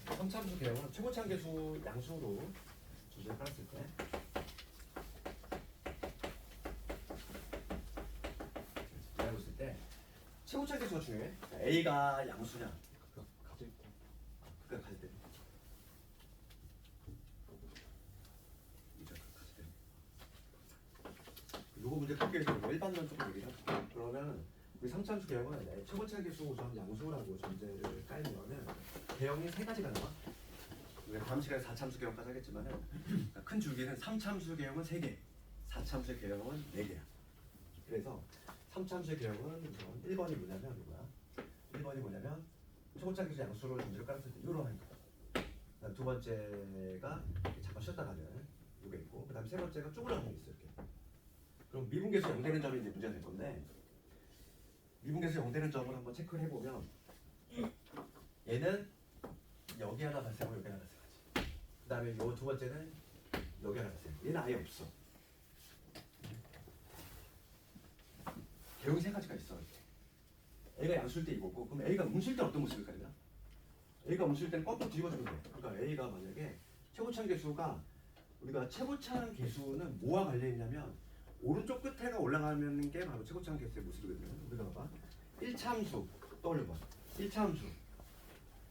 3참수 개형은 최고차항 계수 양수로 주제를 깔았을 때 알고 있을 때 최고차항 계수가 중요해. A가 양수냐? 가질 때. 그니까 가질 때. 이제 가질 때. 요거 문제 크게 해서 일반론 조금 얘기를 할게. 그러면 우리 3참수 개형은 최고차항 계수 우선 양수라고 전제를 깔면은 개형이 세 가지가 나와. 우리가 다음 시간에 4참수 개형까지 하겠지만은 그러니까 큰 줄기는 3참수 개형은 3개, 4참수 개형은 4개야. 그래서 3참수 개형은 우선 1번이 뭐냐면 이거야. 1번이 뭐냐면 최고차항 계수 양수로 전제를 깔았을 때 이런 하는 거야. 그다음 두 번째가 잠깐 쉬었다 가는 이게 있고, 그다음 세 번째가 쪼그라드는 게 있어 이렇게. 그럼 미분계수 0되는 점이 이제 문제가 될 건데 미분계수 0되는 점을 한번 체크를 해보면 얘는 여기 하나 발생하고 여기 하나 발생하지. 그 다음에 요 두 번째는 여기 하나 발생. 얘는 아예 없어. 개형이 세 가지가 있어. A가 양수일 때 이거고, 그럼 A가 음수일 때 어떤 모습일까? 그냥? A가 음수일 때는 거꾸로 뒤집어주면 돼. 그러니까 A가 만약에 최고차항 계수가 우리가 최고차항 계수는 뭐와 관련 있냐면 오른쪽 끝에가 올라가는 게 바로 최고차항 계수의 모습이거든요. 우리가 봐봐. 1참수 떠올려봐. 1참수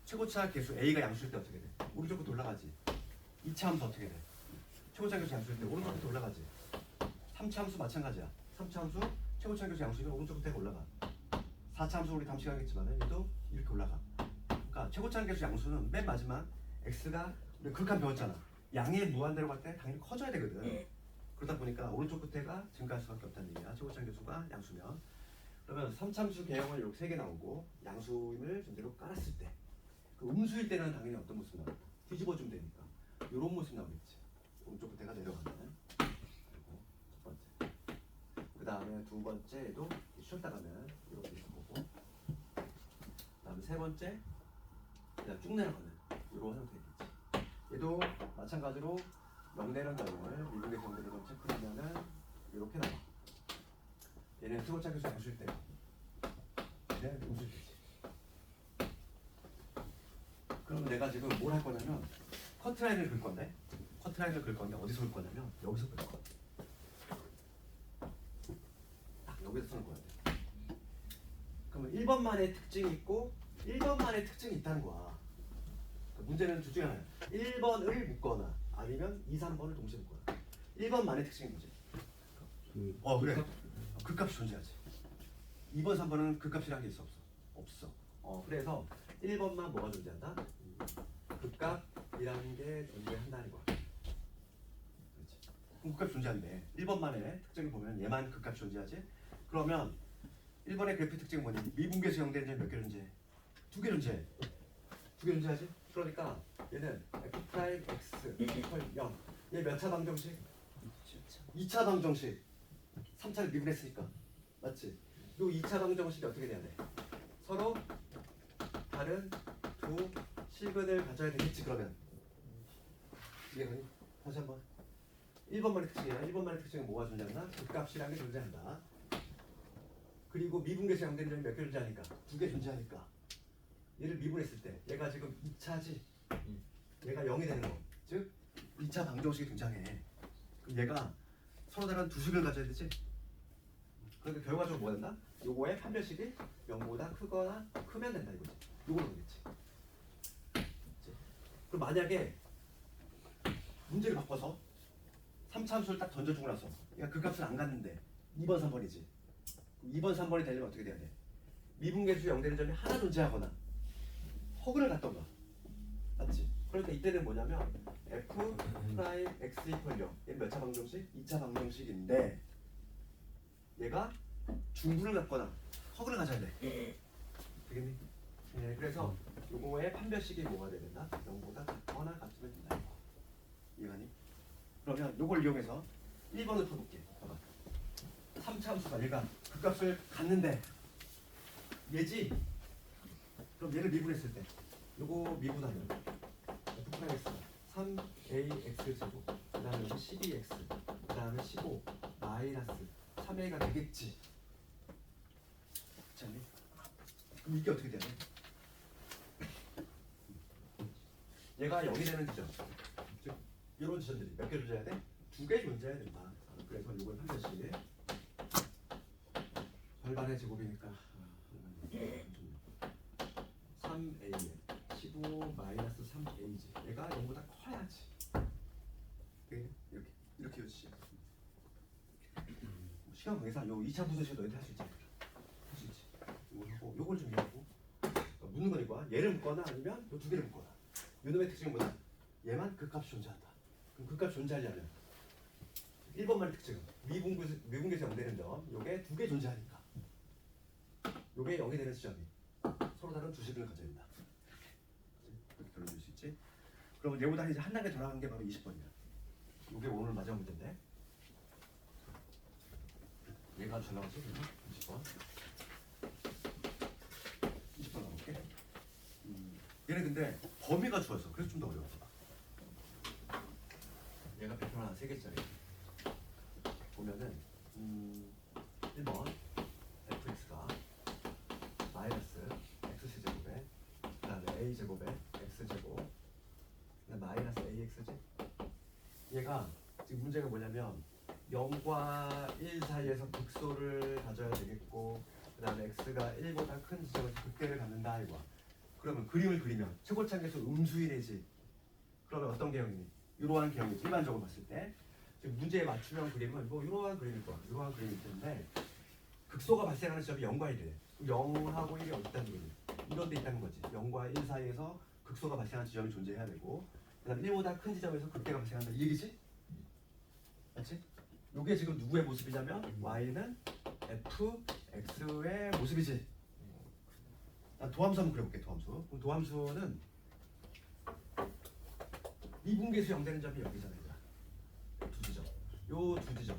최고차항 계수 A가 양수일 때 어떻게 돼? 오른쪽 끝에 올라가지. 2차함수 어떻게 돼? 최고차항 계수 양수일 때 오른쪽 끝에 올라가지. 3차함수 마찬가지야. 3차함수 최고차항 계수 양수이면 오른쪽 끝에 올라가. 4차함수 우리 다음 시간에 하겠지만 얘도 이렇게 올라가. 그러니까 최고차항 계수 양수는 맨 마지막 x가 우리 극한 배웠잖아. 양의 무한대로 갈 때 당연히 커져야 되거든. 그러다 보니까 오른쪽 끝에가 증가할 수밖에 없다는 얘기야. 최고차항 계수가 양수면. 그러면 3참수 개형은 이렇게 3개 나오고 양수임을 전제로 깔았을 때 그 음수일 때는 당연히 어떤 모습 나와? 뒤집어주면 되니까 이런 모습 나오겠지. 오른쪽 끝에가 내려가면. 그리고 첫 번째. 그 다음에 두 번째도 쉬었다 가면 이렇게 있을 거고. 그 다음에 세 번째 그냥 쭉 내려가면 이런 형태겠지. 얘도 마찬가지로 0되는 점을 미분계 정도를 좀 체크하면은 이렇게 나와. 얘는 최고차항 계수 양수일 때 얘는 음수일 때지. 그러면 내가 지금 뭘 할 거냐면 커트라인을 그릴 건데 커트라인을 그릴 건데 어디서 그릴 거냐면 여기서 그릴 거야. 딱 여기서 쓰는 거야. 그러면 1번만의 특징이 있고 1번만의 특징이 있다는 거야. 문제는 둘 중에 하나야. 1번을 묶거나 아니면 2, 3번을 동시에 묶거나. 1번만의 특징이 뭐지? 그래. 그 값이 존재하지. 2번, 3번은 그 값이라는 게 있어 없어? 없어. 그래서 1번만 뭐가 존재한다? 극값이라는 게 존재한다는 거야. 그렇지. 그럼 극값 존재한대. 1번만의 특징을 보면 얘만 극값 존재하지? 그러면 1번의 그래프 특징은 뭐니? 미분계수 형대는 점이 몇 개 존재해? 2개 존재해. 2개 존재하지? 그러니까 얘는 f'(x) 이퀄 0. 얘 몇 차 방정식? 2차 방정식. 3차를 미분했으니까. 맞지? 요 2차 방정식이 어떻게 돼야 돼? 서로 다른 두 실근을 가져야 되겠지 그러면. 이해가니? 다시 한번. 1번만의 특징이야. 1번만의 특징은 뭐가 존재한다? 극값이라는 게 존재한다. 그리고 미분계수 형대는 점이 몇 개 존재하니까? 2개 존재하니까. 얘를 미분했을 때 얘가 지금 2차지. 얘가 0이 되는 거. 즉 2차 방정식이 등장해. 그럼 얘가 서로 다른 두 식을 가져야 되지. 그러니까 결과적으로 뭐 된다? 요거의 판별식이 0보다 크거나 크면 된다 이거지. 요걸로 되겠지. 그럼 만약에 문제를 바꿔서 3차 함수를 딱 던져주고 나서 얘가 그 값을 안 갔는데 2번, 3번이지. 2번, 3번이 되려면 어떻게 돼야 돼? 미분계수 0 되는 점이 하나 존재하거나 허근을 갖던가. 맞지? 그러니까 이때는 뭐냐면 f 프라임 x 이퀄 0. 얘는 몇 차 방정식? 2차 방정식인데 얘가 중분을 갖거나 허근을 가져야 돼. 되겠니? 네, 그래서 요거의 판별식이 뭐가 돼야 된다? 0보다 작거나 같으면 된다. 이해가니? 그러면 요걸 이용해서 1번을 풀어볼게. 봐봐. 3차 함수가 얘가 그 값을 갖는데 얘지? 그럼 얘를 미분했을 때 요거 미분하면 f'x가 3ax 제곱 그 다음에 여기 12x 그 다음에 15 마이너스 3a가 되겠지. 그렇지 않니? 그럼 이게 어떻게 되냐? 얘가 0이 되는 지점, 즉 이런 지점들이 몇 개 존재해야 돼? 2개 존재해야 된다. 그래서 이걸 판별식 절반의 제곱이니까 3a에 15 마이너스 3a지. 얘가 0보다 커야지. 이렇게 요지. 시간 관계상 요 2차 부수식 너희들 할 수 있지. 할 수 있지. 이거 하고 요걸 좀 이해하고 묻는 거니까 얘를 묶거나 아니면 요 두 개를 묶거나. 요놈의 특징은 뭐냐? 얘만 그 값이 존재한다. 그럼 그 값이 존재하려면 1번만의 특징은 미분계수 0 되는 점. 요게 두 개 존재하니까. 요게 0이 되는 지점이 서로 다른 두 식을 가져야 된다. 이렇게 결론 줄 수 있지. 그러면 얘보다 이제 한 단계 더 나간 게 바로 20번이야. 요게 오늘 마지막 문제인데. 얘가 잘 나왔지? 20번. 20번 나올게. 얘는 근데 범위가 주어서 그래서 좀 더 어려워. 얘가 배표 하나 3개짜리. 보면은 1번 fx가 마이너스 x제곱에 그 다음에 a제곱에 x제곱 그 다음에 마이너스 ax제. 얘가 지금 문제가 뭐냐면 0과 1 사이에서 극소를 가져야 되겠고 그 다음에 x가 1보다 큰 지점에서 극대를 갖는다 이거야. 그러면 그림을 그리면 최고차계수 음수이래지. 그러면 어떤 개형이니? 이러한 개형이지. 일반적으로 봤을 때 지금 문제에 맞추면 그림은 뭐 이러한 그림일 거야. 이러한 그림일 텐데 극소가 발생하는 지점이 0과 1이래. 0하고 1이 어디 있다는 거니? 이런 데 있다는 거지. 0과 1 사이에서 극소가 발생하는 지점이 존재해야 되고 그 다음 1보다 큰 지점에서 극대가 발생한다. 이 얘기지? 맞지? 이게 지금 누구의 모습이냐면 y는 fx의 모습이지. 난 도함수 한번 그려볼게. 도함수. 그럼 도함수는 미분계수 0 되는 점이 여기잖아. 얘들아. 두 지점. 요 두 지점.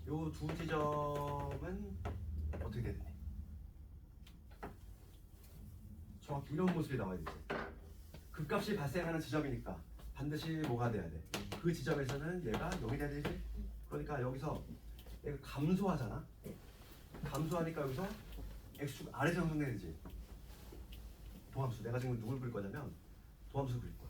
요 두 지점은 어떻게 되니? 정확히 이런 모습이 나와야 되지. 극값이 발생하는 지점이니까 반드시 뭐가 돼야 돼? 그 지점에서는 얘가 0이 돼야 되지. 그러니까 여기서 얘가 감소하잖아. 감소하니까 여기서 x축 아래서 형성돼야 되지. 도함수. 내가 지금 누굴 그릴 거냐면 도함수 그릴 거야.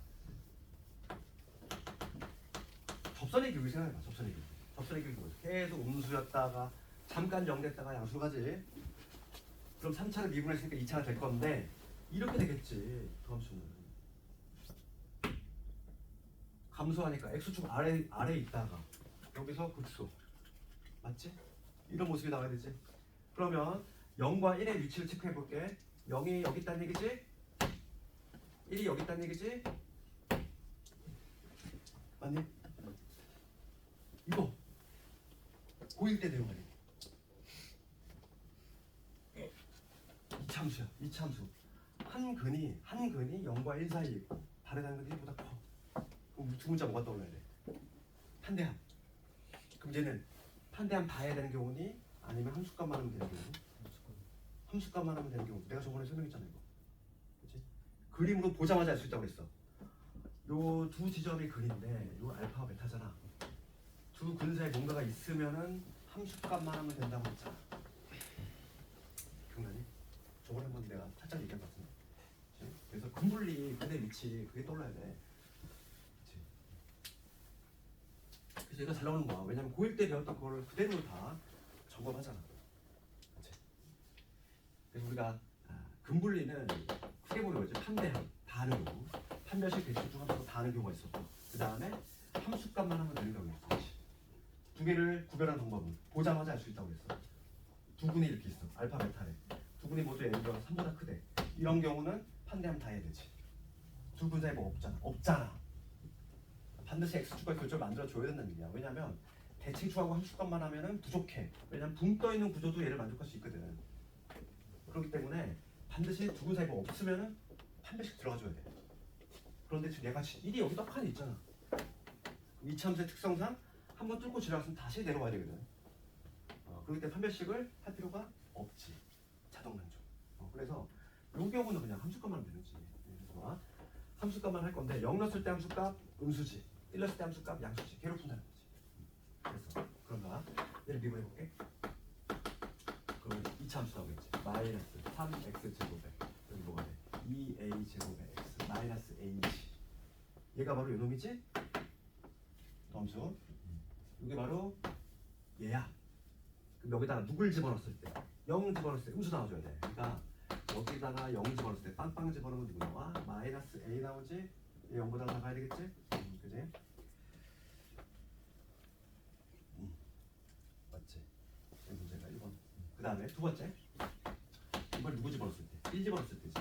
접선의 기울기 생각해봐. 접선의 기울기. 접선의 기울기 뭐지? 계속 음수였다가 잠깐 0 됐다가 양수로 가지. 그럼 3차를 미분했으니까 2차가 될 건데 이렇게 되겠지. 도함수는 감소하니까 x축 아래에 있다가 여기서 극소. 맞지? 이런 모습이 나와야 되지. 그러면 0과 1의 위치를 체크해 볼게. 0이 여기 있다는 얘기지? 1이 여기 있다는 얘기지? 맞니? 이거 고1 때 내용 아니야. 이참수야. 이참수. 한 근이 0과 1 사이에 있고 다른 한 근이 1보다 커. 그럼 두 문자 뭐가 떠올라야 돼? 판대함. 그럼 얘는 판대함 다 해야 되는 경우니 아니면 함수값만 하면 되는 경우? 함수값만 하면 되는 경우. 내가 저번에 설명했잖아 이거. 그렇지? 그림으로 보자마자 알 수 있다고 그랬어. 요 두 지점이 근인데 요 알파와 베타잖아. 두 근 사이에 뭔가가 있으면은 함수값만 하면 된다고 했잖아. 기억나니? 저번에 한번 내가 살짝 얘기한 것 같은데. 그치? 그래서 근분리 근의 위치 그게 떠올라야 돼. 그치? 그래서 얘가 잘 나오는 거야. 왜냐면 고1 때 배웠던 그걸 그대로 다 점검하잖아. 그치? 그래서 우리가 근분리는 크게 보는 거지. 판대함 다 하는 거고 판별식 대칭 중 함수가 다 하는 경우가 있었고 그 다음에 함수값만 하면 되는 경우가 있어. 두 개를 구별하는 방법은 보자마자 알 수 있다고 그랬어. 두 군이 이렇게 있어. 알파 베타래. 두 군이 모두 예를 들어 3보다 크대. 이런 경우는 판대함 다 해야 되지. 두 군 사이에 뭐 없잖아. 없잖아. 반드시 x축과 교점을 만들어 줘야 된다는 얘기야. 왜냐면 대칭축하고 함수값만 하면은 부족해. 왜냐면 붕 떠 있는 구조도 얘를 만족할 수 있거든. 그렇기 때문에 반드시 두 군 사이에 뭐 없으면은 판별식 들어가 줘야 돼. 그런데 지금 얘가 1이 여기 딱 하나 있잖아. 이참수의 특성상 한번 뚫고 지나갔으면 다시 내려와야 되거든. 그렇기 때문에 판별식을 할 필요가 없지. 자동 만족. 그래서 이 경우는 그냥 함수값만 하면 되는지. 그래서 함수값만 할 건데 0 넣었을 때 함수값 음수지, 1 넣었을 때 함수값 양수지. 걔로 푼다는 거지. 그래서 그런가? 얘를 미분해볼게. 그럼 2차함수 나오겠지. 마이너스 3x 제곱에 여기 뭐가 돼? 2a 제곱에 x 마이너스 a지. 얘가 바로 요놈이지? 함수. 이게 바로 얘야. 그럼 여기다가 누굴 집어넣었을 때 0 집어넣었을 때 음수 나와줘야 돼. 그러니까 여기다가 0 집어넣었을 때 빵빵 집어넣으면 누구 나와? 마이너스 a 나오지? 0보다 나가야 되겠지? 그지? 맞지? 이 문제가 1번. 그 다음에 두 번째. 이걸 누구 집어넣었을 때? 1 집어넣었을 때지.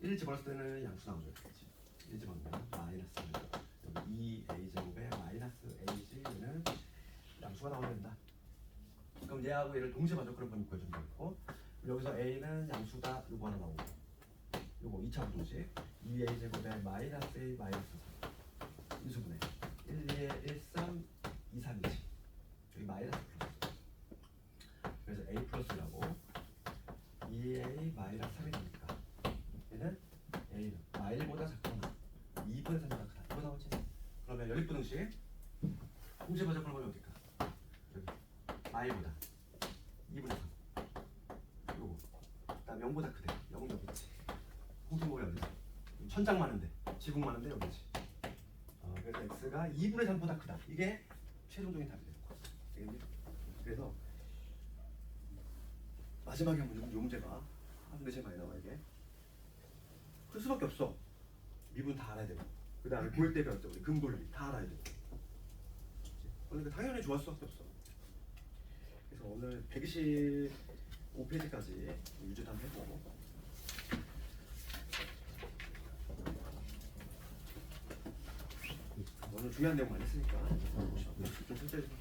1 집어넣었을 때는 양수 나와줘야 되겠지. 1 집어넣으면 마이너스 여기 2a 제곱에 마이너스 a지. 얘는 양수가 나와야 된다. 그럼 얘하고 얘를 동시에 봐줘. 그런 범위 구해주면 되고 여기서 a는 양수다. 요거 하나 나오고 요거 2차 부동식 2a 제곱에 마이너스 a 마이너스 3 인수분해 1, 2에 1, 3, 2, 3이지. 여기 마이너스 플러스. 그래서 a 플러스라고 2a 마이너스 3이 되니까 얘는 a는 마일보다 작거나 2분의 3보다 크다. 이거 나오지? 그러면 여기 부등식 동시에 봐줘. 그러면 어딜까? 여기 마일보다 2분의 3 요거 그다음 0보다 크대. 0 여기 있지. 공통목이 어디지? 천장 많은데 지붕 많은데 여기지. 그래서 x가 2분의 3보다 크다. 이게 최종적인 답이 되는 거야. 되겠니? 그래서 마지막에 한 문제는 이 문제가 근데 제일 많이 나와 이게. 그럴 수밖에 없어. 미분 다 알아야 되고 그 다음에 고1 때 배웠죠. 우리 근분리 다 알아야 되고. 그러니까 당연히 좋아할 수밖에 없어. 그래서 오늘 125페이지까지 유주 한번 해보고 오늘 중요한 내용 많이 했으니까 좀 천천히 좀